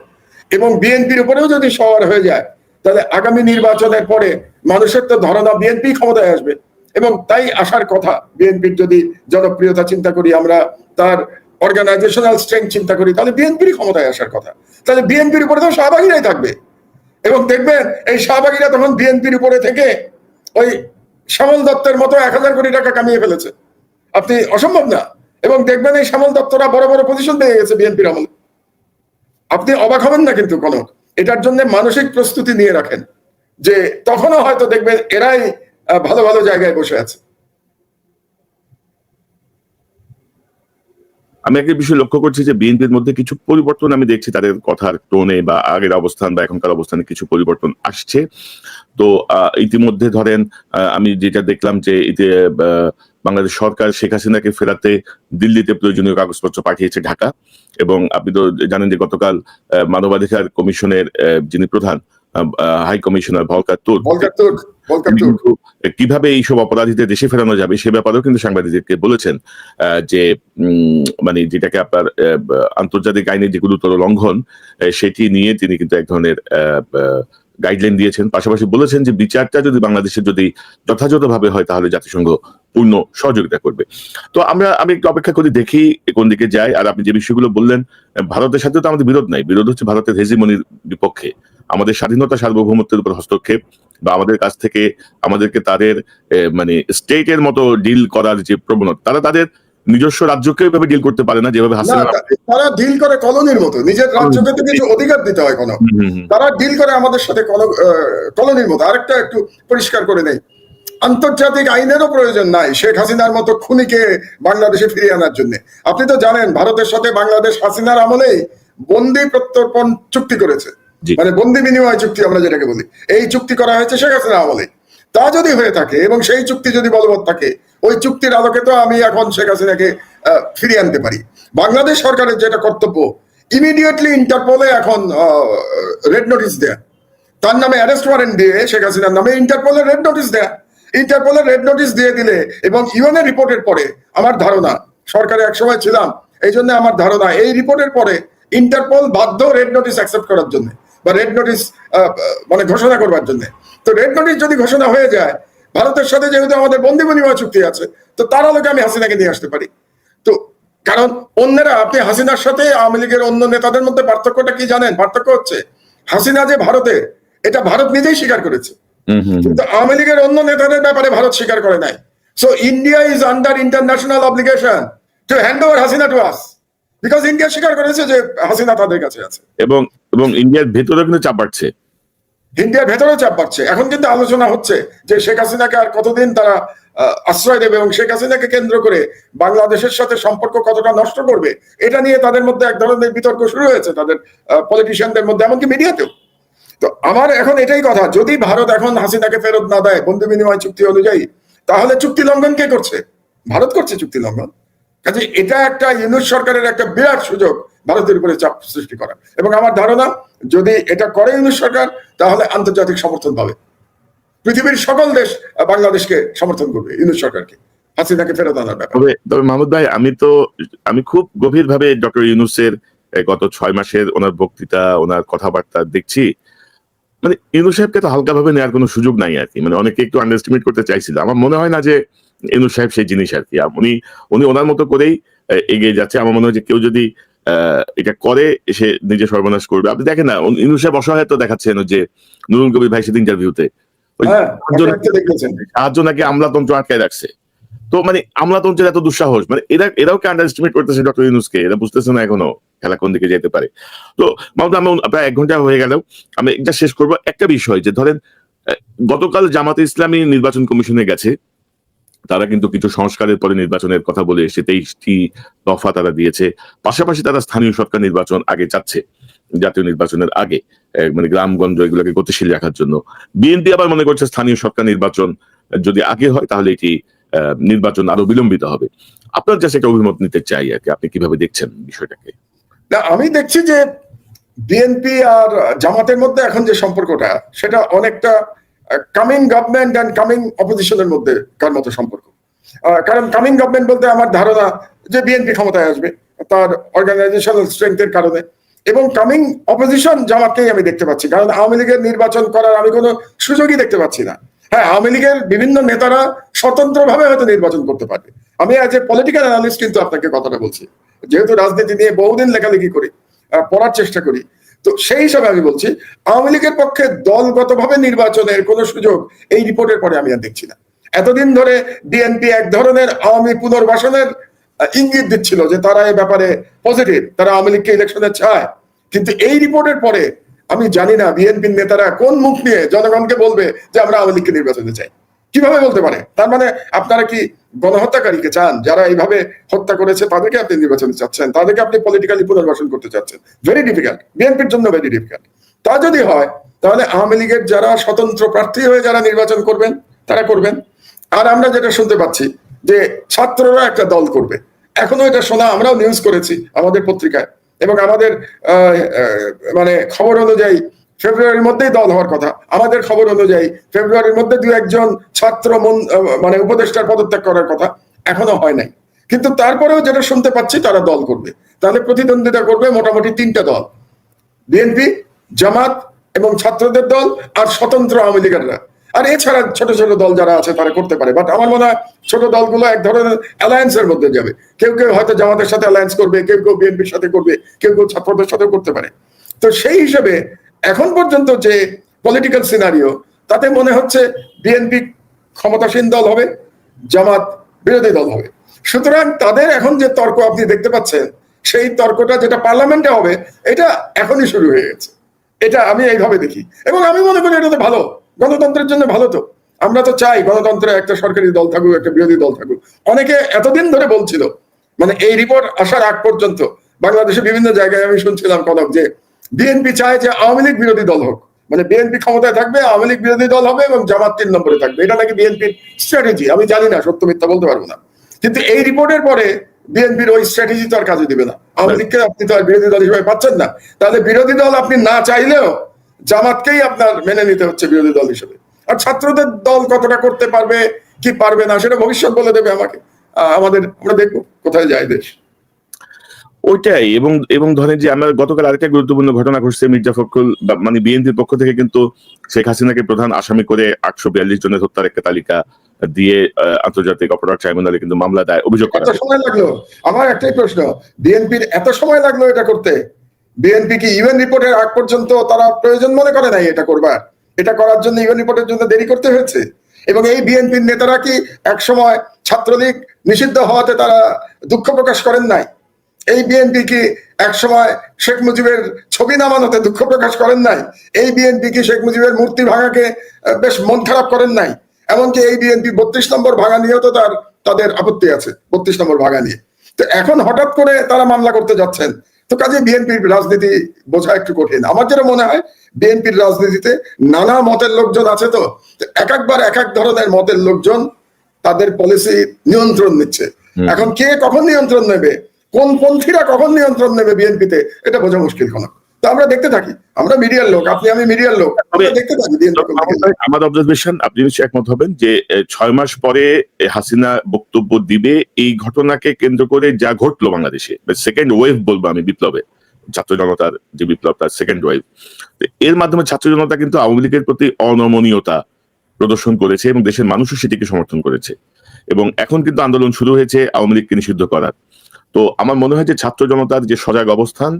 এবং বিএনপির উপরেও যদি সওয়ার হয়ে যায়, তাহলে আগামী নির্বাচনের পরে মানুষের তো ধারণা বিএনপি ক্ষমতায় আসবে, এবং তাই আসার কথা। বিএনপির যদি জনপ্রিয়তা চিন্তা করি আমরা, তার অর্গানাইজেশনাল স্ট্রেংথ চিন্তা করি, তাহলে বিএনপির ক্ষমতায় আসার কথা। তাহলে বিএনপির উপরে তো শাহবাগীরাই থাকবে, এবং দেখবেন এই শাহবাগীরা তখন বিএনপির উপরে থেকে ওই শ্যামল দত্তের মতো 1000 কোটি টাকা কামিয়ে ফেলেছে। আপনি অসম্ভব না। এবং দেখবেন এই শ্যামল দত্তরা বড় বড় পজিশন পেয়ে গেছে বিএনপির আমলে। আপনি অবাক হবেন না কিন্তু কোনো, এটার জন্য মানসিক প্রস্তুতি নিয়ে রাখেন যে তখনও হয়তো দেখবেন এরাই ভালো ভালো জায়গায় বসে আছে। আমি একটা বিষয় লক্ষ্য করছি যে বিএনপির মধ্যে কিছু পরিবর্তন আমি দেখছি, তাদের কথার টোনে বা আগের অবস্থান বা এখনকার অবস্থানে কিছু পরিবর্তন আসছে। তো ইতিমধ্যে ধরেন আমি যেটা দেখলাম যে বাংলাদেশ সরকার শেখ হাসিনাকে ফেরাতে দিল্লিতে প্রয়োজনীয় কাগজপত্র পাঠিয়েছে ঢাকা, এবং আপনি তো জানেন যে গতকাল মানবাধিকার কমিশনের যিনি প্রধান হাই কমিশনার ভলকার তুর্ক কিভাবে এইসব অপরাধীদের দেশে ফেরানো যাবে সে ব্যাপারেও কিন্তু সাংবাদিকদেরকে বলেছেন যে মানে যেটাকে আপনার আন্তর্জাতিক আইনের যে গুরুতর লঙ্ঘন সেটি নিয়ে তিনি কিন্তু এক ধরনের গাইডলাইন দিয়েছেন। পাশাপাশি বলেছেন যে বিচারটা যদি বাংলাদেশের যদি যথাযথভাবে হয় তাহলে জাতিসংঘ পূর্ণ সহযোগিতা করবে। তো আমি একটু অপেক্ষা করি, দেখি কোন দিকে যায়। আর আপনি যে বিষয়গুলো বললেন, ভারতের সাথে তো আমাদের বিরোধ নাই, বিরোধ হচ্ছে ভারতের হেজিমনির বিপক্ষে, আমাদের স্বাধীনতা সার্বভৌমত্বের উপর হস্তক্ষেপ বা আমাদের কাছ থেকে আমাদেরকে তাদের মানে স্টেটের মতো ডিল করার যে প্রবণতা, তারা তাদের নিজস্ব রাজ্যকে এভাবে ডিল করতে পারে না যেভাবে হাসিনা। তারা ডিল করে কলোনির মতো, নিজের রাজ্যকে তো কিছু অধিকার দিতে হয় কোনো, তারা ডিল করে আমাদের সাথে কলোনির মতো। আরেকটা একটু পরিষ্কার করে নেই, আন্তর্জাতিক আইনেরও প্রয়োজন নাই শেখ হাসিনার মতো খুনিকে বাংলাদেশে ফিরিয়ে আনার জন্য। আপনি তো জানেন ভারতের সাথে বাংলাদেশ হাসিনার আমলেই বন্দি প্রত্যর্পণ চুক্তি করেছে, মানে বন্দি বিনিময় চুক্তি আমরা যেটাকে বলি, এই চুক্তি করা হয়েছে শেখ হাসিনার আমলে। তা যদি হয়ে থাকে এবং সেই চুক্তি যদি বলবৎ থাকে, ওই চুক্তির আলোকে তো আমি এখন শেখ হাসিনাকে ফিরিয়ে আনতে পারি। বাংলাদেশ সরকারের যেটা কর্তব্য, ইমিডিয়েটলি ইন্টারপোলে এখন রেড নোটিশ দেয়া, তার নামে অ্যারেস্ট ওয়ারেন্ট দিয়ে শেখ হাসিনার নামে ইন্টারপোলের রেড নোটিশ দেয়া। ইন্টারপোলের রেড নোটিশ দিয়ে দিলে এবং ইউএনের রিপোর্টের পরে, আমার ধারণা, সরকারে একসময় ছিলাম এই জন্য আমার ধারণা এই রিপোর্টের পরে ইন্টারপোল বাধ্য রেড নোটিশ অ্যাকসেপ্ট করার জন্য বা রেড নোটিশ মানে ঘোষণা করবার জন্য। তো রেড নোটিশ যদি ঘোষণা হয়ে যায়, ভারতের সাথে যেহেতু আমাদের বন্দি বিনিময় চুক্তি আছে, তো তার আলোকে আমি হাসিনাকে নিয়ে আসতে পারি। তো কারণ অন্যরা, আপনি হাসিনার সাথে আওয়ামী লীগের অন্য নেতাদের মধ্যে পার্থক্যটা কি জানেন? পার্থক্য হচ্ছে হাসিনা যে ভারতে, এটা ভারত নিজেই স্বীকার করেছে, কিন্তু আওয়ামী লীগের অন্য নেতাদের ব্যাপারে ভারত স্বীকার করে নাই। So India is under international obligation to hand over Hasina to us, because India স্বীকার করেছে যে হাসিনা তাদের কাছে আছে। এবং ইন্ডিয়ার ভেতরেও কিন্তু চাপ বাড়ছে, ইন্ডিয়ার ভেতরেও চাপ বাড়ছে। এখন কিন্তু আলোচনা হচ্ছে যে শেখ হাসিনাকে আর কতদিন তারা আশ্রয় দেবে, এবং শেখ হাসিনাকে কেন্দ্র করে বাংলাদেশের সাথে সম্পর্ক কতটা নষ্ট করবে, এটা নিয়ে তাদের মধ্যে এক ধরনের বিতর্ক শুরু হয়েছে, তাদের পলিটিশিয়ানদের মধ্যে, এমনকি মিডিয়াতেও। তো আমার এখন এটাই কথা, যদি ভারত এখন হাসিনাকে ফেরত না দেয় বন্দি বিনিময় চুক্তি অনুযায়ী, তাহলে চুক্তি লঙ্ঘন কে করছে? ভারত করছে চুক্তি লঙ্ঘন। কাজে এটা একটা ইউনুস সরকারের একটা বিরাট সুযোগ ভারতের উপরে চাপ সৃষ্টি করা, এবং আমার ধারণা যদি এটা করে ইউনুস সরকার, তাহলে আন্তর্জাতিক সমর্থন পাবে। পৃথিবীর সকল দেশ বাংলাদেশকে সমর্থন করবে ইউনুস সরকারকে হাসিনাকে ফেরত আনার ব্যাপারে। তবে মাহমুদ ভাই, আমি খুব গভীর ভাবে ডক্টর ইউনুসের গত 6 মাসের ওনার বক্তৃতা, ওনার কথাবার্তা দেখছি, মানে ইউনুস সাহেবকে তো হালকা ভাবে নেওয়ার কোনো সুযোগ নাই আর কি। মানে অনেকে একটু আন্ডারএস্টিমেট করতে চাইছিল, আমার মনে হয় না যে ইউনুস সাহেব সেই জিনিস আর কি। উনি ওনার মতো করেই এগিয়ে যাচ্ছে। আমার মনে হয় যে কেউ যদি এটা করে সে নিজে সর্বনাশ করবে। আপনি দেখেন না, ইউনুস সাহেব অসহায়তা দেখাচ্ছেন যে নুরুল কবির ভাই সেদিন ইন্টারভিউতে সাহায্য নাকি আমলাতন্ত্র আটকায় রাখছে। তো মানে আমলাতন্ত্রের এত দুঃসাহস, মানে এরাও কে আন্ডারএস্টিমেট করতেছে ডক্টর ইউনুসকে, এরা বুঝতেছে না এখনো খেলা কোন দিকে যেতে পারে। তো মাহমুদ, প্রায় 1 ঘন্টা হয়ে গেল, আমি এটা শেষ করবো। একটা বিষয় যে ধরেন গতকাল জামাতে ইসলামী নির্বাচন কমিশনে গেছে, তারা কিন্তু কিছু সংস্কারের পরে নির্বাচনের কথা বলে এসে 23টি দফা তারা দিয়েছে। পাশাপাশি তারা স্থানীয় সরকার নির্বাচন আগে চাচ্ছে, জাতীয় নির্বাচনের আগে, মানে গ্রামগঞ্জ এগুলোকে গতিশীল রাখার জন্য। বিএনপি আবার মনে করছে স্থানীয় সরকার নির্বাচন যদি আগে হয় তাহলে এটি নির্বাচন আরো বিলম্বিত হবে। আপনার কাছে একটা অভিমত নিতে চাই আর কি, আপনি কিভাবে দেখছেন বিষয়টাকে? না, আমি দেখছি যে বিএনপি আর জামাতের মধ্যে এখন যে সম্পর্কটা, সেটা অনেকটা কামিং গভর্নমেন্ট এন্ড কামিং অপোজিশনের মধ্যে কার মতো সম্পর্ক। কারণ কামিং গভর্নমেন্ট বলতে আমার ধারণা যে বিএনপি ক্ষমতায় আসবে তার অর্গানাইজেশনাল স্ট্রেংথের কারণে, এবং কামিং অপোজিশন জামাতকেই আমি দেখতে পাচ্ছি, কারণ আওয়ামী লীগের নির্বাচন করার আমি কোনো সুযোগই দেখতে পাচ্ছি না। হ্যাঁ, আওয়ামী লীগের বিভিন্ন নেতারা স্বতন্ত্রভাবে হয়তো নির্বাচন করতে পারবে। আমি অ্যাজ এ পলিটিক্যাল অ্যানালিস্ট কিন্তু আপনাকে কথাটা বলছি, যেহেতু রাজনীতি নিয়ে বহুদিন লেখালেখি করি, পড়ার চেষ্টা করি, তো সেই হিসাবে আমি বলছি আওয়ামী লীগের পক্ষে দলগতভাবে নির্বাচনের কোনো সুযোগ এই রিপোর্টের পরে আমি আর দেখছি না। এতদিন ধরে বিএনপি এক ধরনের আওয়ামী পুনর্বাসনের ইঙ্গিত দিচ্ছিল যে তারা এই ব্যাপারে পজিটিভ, তারা আওয়ামী লীগকে ইলেকশনে চায়, কিন্তু এই রিপোর্টের পরে আমি জানি না বিএনপির নেতারা কোন মুখ নিয়ে জনগণকে বলবে যে আমরা আওয়ামী লীগকে নির্বাচনে চাই। কিভাবে বলতে পারে? তার মানে আপনারা কি গণহত্যাকারীকে চান? যারা এইভাবে হত্যা করেছে তাদেরকে আপনি নির্বাচনে চাচ্ছেন, তাদেরকে আপনি পলিটিক্যালি পুনর্বাসন করতে চাচ্ছেন। ভেরি ডিফিকাল্ট, বিএনপির জন্য ভেরি ডিফিকাল্ট। তা যদি হয় তাহলে আওয়ামী লীগের যারা স্বতন্ত্র প্রার্থী হয়ে যারা নির্বাচন করবেন তারা করবেন। আর আমরা যেটা শুনতে পাচ্ছি যে ছাত্ররা একটা দল করবে, এখনো এটা শোনা, আমরাও নিউজ করেছি আমাদের পত্রিকায়, এবং আমাদের মানে খবর অনুযায়ী ফেব্রুয়ারির মধ্যেই দল হওয়ার কথা। আমাদের খবর অনুযায়ী ফেব্রুয়ারির মধ্যে 2-1 ছাত্র মানে উপদেষ্টার পদত্যাগ করার কথা, এখনো হয় নাই। কিন্তু তারপরেও যেটা শুনতে পাচ্ছি তারা দল করবে। তাহলে প্রতিদ্বন্দ্বিতা করবে মোটামুটি 3টা দল, বিএনপি, জামাত এবং ছাত্রদের দল, আর স্বতন্ত্র আওয়ামী লীগেররা। আর এছাড়া ছোট ছোট দল যারা আছে তারা করতে পারে, বাট আমার মনে হয় ছোট দলগুলো এক ধরনের অ্যালায়েন্সের মধ্যে যাবে। কেউ কেউ হয়তো জামাতের সাথে অ্যালায়েন্স করবে, কেউ কেউ বিএনপির সাথে করবে, কেউ কেউ ছাত্রদের সাথে করতে পারে। তো সেই হিসেবে এখন পর্যন্ত যে পলিটিক্যাল সিনারিও, তাতে মনে হচ্ছে বিএনপি ক্ষমতাসীন দল হবে, জামাত বিরোধী দল হবে। সুতরাং তাদের এখন যে তর্ক আপনি দেখতে পাচ্ছেন, সেই তর্কটা যেটা পার্লামেন্টে হবে এটা এখনই শুরু হয়ে গেছে। এটা আমি এইভাবে দেখি, এবং আমি মনে করি এটা তো ভালো, গণতন্ত্রের জন্য ভালো। তো আমরা তো চাই গণতন্ত্রে একটা সরকারি দল থাকুক, একটা বিরোধী দল থাকুক। অনেকে এতদিন ধরে বলছিল, মানে এই রিপোর্ট আসার আগ পর্যন্ত বাংলাদেশে বিভিন্ন জায়গায় আমি শুনছিলাম কনক, যে বিএনপি চায় যে আওয়ামী লীগ বিরোধী দল হোক, মানে বিএনপি ক্ষমতায় থাকবে, আওয়ামী লীগ বিরোধী দল হবে এবং জামাত 3 নম্বরে থাকবে। এটা নাকি বিএনপির স্ট্র্যাটেজি। আমি জানি না, সত্য মিথ্যা বলতে পারবো না, কিন্তু এই রিপোর্টের পরে বিএনপির ওই স্ট্র্যাটেজি তো আর কাজে দিবে না। আওয়ামী লীগকে আপনি তো আর বিরোধী দল হিসেবে পাচ্ছেন না, তাহলে বিরোধী দল আপনি না চাইলেও জামাতকেই আপনার মেনে নিতে হচ্ছে বিরোধী দল হিসেবে। আর ছাত্রদের দল কতটা করতে পারবে কি পারবে না সেটা ভবিষ্যৎ বলে দেবে আমাকে, আমরা দেখবো কোথায় যায় দেশ। ওইটাই। এবং ধরেন যে আমরা গতকাল আরেকটা গুরুত্বপূর্ণ ঘটনা ঘটছে, মির্জা ফখরুল মানে বিএনপির পক্ষ থেকে কিন্তু শেখ হাসিনাকে প্রধান আসামি করে 842 জনের হত্যার একটা তালিকা দিয়ে আন্তর্জাতিক অপরাধ ট্রাইব্যুনালে কিন্তু মামলা দায় অভিযোগ করা। এত সময় লাগলো? আমার একটাই প্রশ্ন, বিএনপির এত সময় লাগলো এটা করতে? বিএনপি কি ইউএন রিপোর্টের আগ পর্যন্ত তারা প্রয়োজন মনে করে নাই এটা করবার? এটা করার জন্য ইউএন রিপোর্টের জন্য দেরি করতে হয়েছে? এবং এই বিএনপির নেতারা কি একসময় ছাত্রলীগ নিষিদ্ধ হওয়াতে তারা দুঃখ প্রকাশ করেন নাই? এই বিএনপি কি একসময় শেখ মুজিবের ছবি নামানোতে দুঃখ প্রকাশ করেন নাই? এই বিএনপি কি শেখ মুজিবের মূর্তি ভাঙাকে বেশ মন খারাপ করেন নাই? এমনকি এই বিএনপি 32 নম্বর ভাঙা নিয়েও তো তাদের আপত্তি আছে, 32 নম্বর ভাঙা নিয়ে। তো এখন হঠাৎ করে তারা মামলা করতে যাচ্ছেন, তো কাজে বিএনপির রাজনীতি বোঝা একটু কঠিন। আমার যেটা মনে হয় বিএনপির রাজনীতিতে নানা মতের লোকজন আছে, তো একবার এক এক ধরনের মতের লোকজন তাদের পলিসি নিয়ন্ত্রণ নিচ্ছে। এখন কে কখন নিয়ন্ত্রণ নেবে, কোন পন্থীরা কখন নিয়ন্ত্রণ নেবে বিএনপিতে, এটা বোঝা মুশকিল। তো আমরা দেখতে থাকি, আমরা মিডিয়ার লোক, আপনি আমি মিডিয়ার লোক, দেখতে থাকি। আমার অবজারভেশন, আপনি নিশ্চয়ই একমত হবেন যে 6 মাস পরে হাসিনা বক্তব্য দিবে, এই ঘটনাকে কেন্দ্র করে যা ঘটলো বাংলাদেশে, সেকেন্ড ওয়েভ বলবো আমি বিপ্লবে, ছাত্র জনতার যে বিপ্লব তার সেকেন্ড ওয়েভ, এর মাধ্যমে ছাত্র জনতা কিন্তু আওয়ামী লীগের প্রতি অনমনীয়তা প্রদর্শন করেছে এবং দেশের মানুষও সেটিকে সমর্থন করেছে। এবং এখন কিন্তু আন্দোলন শুরু হয়েছে আওয়ামী লীগকে নিষিদ্ধ করার। তো আমার মনে হয় যে ছাত্র জনতার যে সজাগ অবস্থান,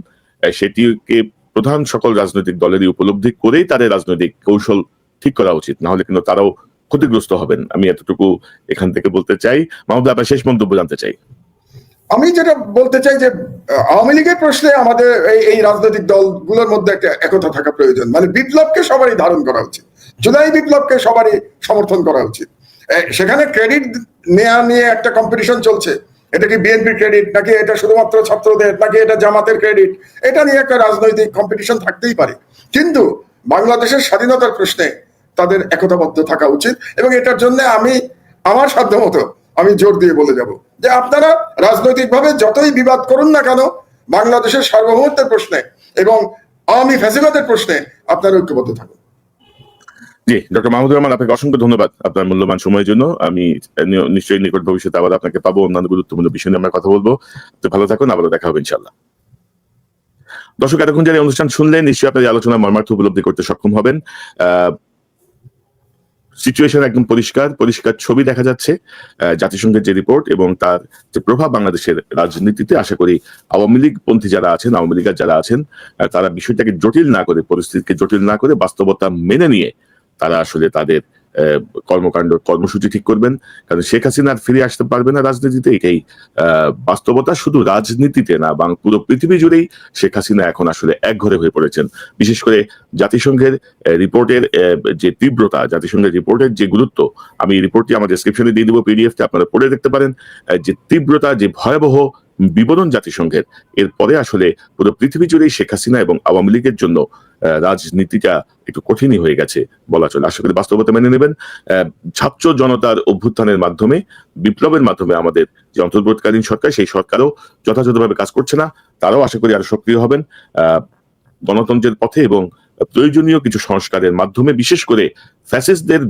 সেটিকে প্রধান সকল রাজনৈতিক দলেরই উপলব্ধি করেই তাদের রাজনৈতিক কৌশল ঠিক করা উচিত, না হলে কিন্তু তারাও ক্ষতিগ্রস্ত হবেন। আমি এতটুকু এখান থেকে বলতে চাই। মাহমুদ, আপনার শেষ মন্তব্য জানতে চাই। আমি যেটা বলতে চাই যে আওয়ামী লীগের প্রশ্নে আমাদের এই রাজনৈতিক দলগুলোর মধ্যে একটা একতা থাকা প্রয়োজন। মানে বিপ্লবকে সবারই ধারণ করা উচিত, জুলাই বিপ্লবকে সবারই সমর্থন করা উচিত। সেখানে ক্রেডিট নেওয়া নিয়ে একটা কম্পিটিশন চলছে, এটা কি বিএনপির ক্রেডিট নাকি এটা শুধুমাত্র ছাত্রদের নাকি এটা জামাতের ক্রেডিট, এটা নিয়ে একটা রাজনৈতিক কম্পিটিশন থাকতেই পারে। কিন্তু বাংলাদেশের স্বাধীনতার প্রশ্নে তাদের একতাবদ্ধ থাকা উচিত, এবং এটার জন্য আমি আমার সাধ্য মতো আমি জোর দিয়ে বলে যাব যে আপনারা রাজনৈতিকভাবে যতই বিবাদ করুন না কেন, বাংলাদেশের সার্বভৌমত্বের প্রশ্নে এবং আওয়ামী ফ্যাসিবাদের প্রশ্নে আপনারা ঐক্যবদ্ধ থাকুন। জি, ডক্টর মাহমুদুর রহমান, আপনাকে অসংখ্য ধন্যবাদ আপনার মূল্যবান সময়ের জন্য। আমি নিশ্চয়ই নিকট ভবিষ্যতে আবার আপনাকে পাবো, অন্যান্য গুরুত্বপূর্ণ বিষয় নিয়ে আমরা কথা বলবো। তো ভালো থাকুন, আবারও দেখা হবে ইনশাল্লাহ। দর্শক এতক্ষণ যারা এই অনুষ্ঠান শুনলেন নিশ্চয়ই আপনার এই আলোচনা মর্মার্থ উপলব্ধি করতে সক্ষম হবেন। সিচুয়েশন একদম পরিষ্কার ছবি দেখা যাচ্ছে জাতিসংঘের যে রিপোর্ট এবং তার যে প্রভাব বাংলাদেশের রাজনীতিতে। আশা করি আওয়ামী লীগ পন্থী যারা আছেন, আওয়ামী লীগের যারা আছেন, তারা বিষয়টাকে জটিল না করে, পরিস্থিতিকে জটিল না করে বাস্তবতা মেনে নিয়ে তারা আসলে তাদের কর্মসূচি ঠিক করবেন। কারণ শেখ হাসিনা আর ফিরে আসতে পারবে না রাজনীতিতে, এটাই বাস্তবতা। শুধু রাজনীতিতে না, পুরো পৃথিবী জুড়েই শেখ হাসিনা এখন আসলে একঘরে হয়ে পড়েছেন। বিশেষ করে জাতিসংঘের রিপোর্টের যে তীব্রতা, জাতিসংঘের রিপোর্টের যে গুরুত্ব, আমি এই রিপোর্টটি আমার ডেসক্রিপশনে দিয়ে দেবো, পিডিএফ আপনারা পড়ে দেখতে পারেন। যে তীব্রতা, যে ভয়াবহ বিবরণ জাতিসংঘের, এরপরে আসলে পুরো পৃথিবী জুড়েই শেখ হাসিনা এবং আওয়ামী লীগের জন্য রাজনীতিটা একটু কঠিনই হয়ে গেছে বলা চলে। আশা করি বাস্তবতা মেনে নেবেন। ছাত্র জনতার অভ্যুত্থানের মাধ্যমে, বিপ্লবের মাধ্যমে আমাদের যে অন্তর্বর্তীকালীন সরকার, সেই সরকারও যথাযথভাবে কাজ করছে না। তারাও আশা করি আরো সক্রিয় হবেন গণতন্ত্রের পথে এবং প্রয়োজনীয় কিছু সংস্কারের মাধ্যমে। বিশেষ করে ফ্যাসিস্টদের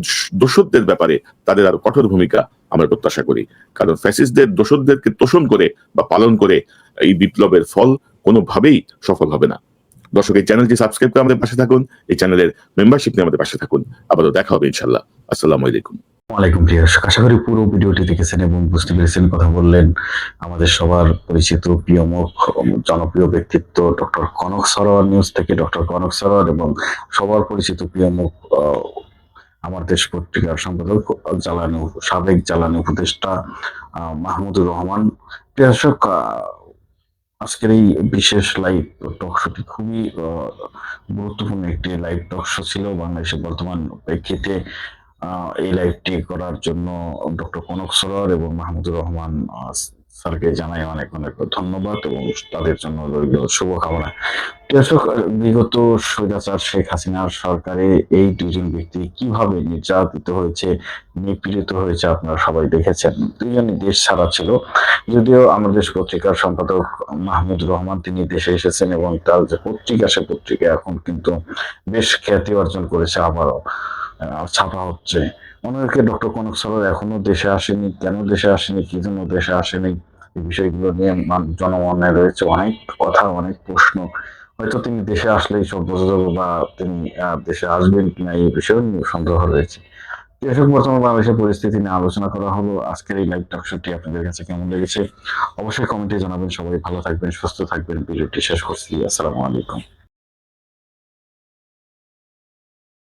দোষরদের ব্যাপারে তাদের আরো কঠোর ভূমিকা আমরা প্রত্যাশা করি। কারণ ফ্যাসিস্টদের দোষরদেরকে তোষণ করে বা পালন করে এই বিপ্লবের ফল কোনোভাবেই সফল হবে না। দর্শক, এই চ্যানেলটি সাবস্ক্রাইব করে আমাদের পাশে থাকুন, এই চ্যানেলের মেম্বারশিপ নিয়ে আমাদের পাশে থাকুন। আবারও দেখা হবে ইনশাল্লাহ। আসসালামু আলাইকুম। ওয়ালাইকুম প্রিয় দর্শক, আশা করি পুরো ভিডিওটি দেখেছেন এবং বুঝতে পেরেছেন। কথা বললেন আমাদের সবার পরিচিত প্রিয় মুখ, জনপ্রিয় ব্যক্তিত্ব ডক্টর কনক সরোয়ার, নিউজ থেকে ডক্টর কনক সরোয়ার, এবং সবার পরিচিত প্রিয় মুখ আমার দেশ পত্রিকার সম্পাদক, সাবেক জ্বালানি উপদেষ্টা মাহমুদুর রহমান। প্রিয় দর্শক, আজকের এই বিশেষ লাইভ টক শোটি খুবই গুরুত্বপূর্ণ একটি লাইভ টক শো ছিল বাংলাদেশের বর্তমান প্রেক্ষিতে। এই লাইভটি করার জন্য ডক্টর কনক সরোয়ার এবং মাহমুদুর রহমান স্যারকে জানাই অনেক অনেক ধন্যবাদ এবং তাদের জন্য রইল শুভকামনা। দর্শক, বিগত স্বৈরাচার শেখ হাসিনার সরকারে এই দুজন ব্যক্তি কিভাবে নির্যাতিত হয়েছে, নিপীড়িত হয়েছে আপনারা সবাই দেখেছেন। দুজনই দেশ ছাড়া ছিল। যদিও আমাদের পত্রিকার সম্পাদক মাহমুদুর রহমান তিনি দেশে এসেছেন এবং তার যে পত্রিকা, সে পত্রিকা এখন কিন্তু বেশ খ্যাতি অর্জন করেছে, আবারও ছাপা হচ্ছে। অনেকে ডক্টর কনক সরোয়ার এখনো দেশে আসেনি, কেন দেশে আসেনি, কি জন্য দেশে আসেনি, এই বিষয়গুলো নিয়ে জনমনে রয়েছে অনেক কথা, অনেক প্রশ্ন। হয়তো তিনি দেশে আসলেই সব বোঝা যাবে, বা তিনি দেশে আসবেন কিনা এই বিষয়ে সন্দেহ রয়েছে। এসব বর্তমান বাংলাদেশের পরিস্থিতি নিয়ে আলোচনা করা হলো। আজকের এই লাইভ টক শোটি আপনাদের কাছে কেমন লেগেছে অবশ্যই কমেন্টে জানাবেন। সবাই ভালো থাকবেন, সুস্থ থাকবেন। ভিডিওটি শেষ করছি। আসসালামু আলাইকুম।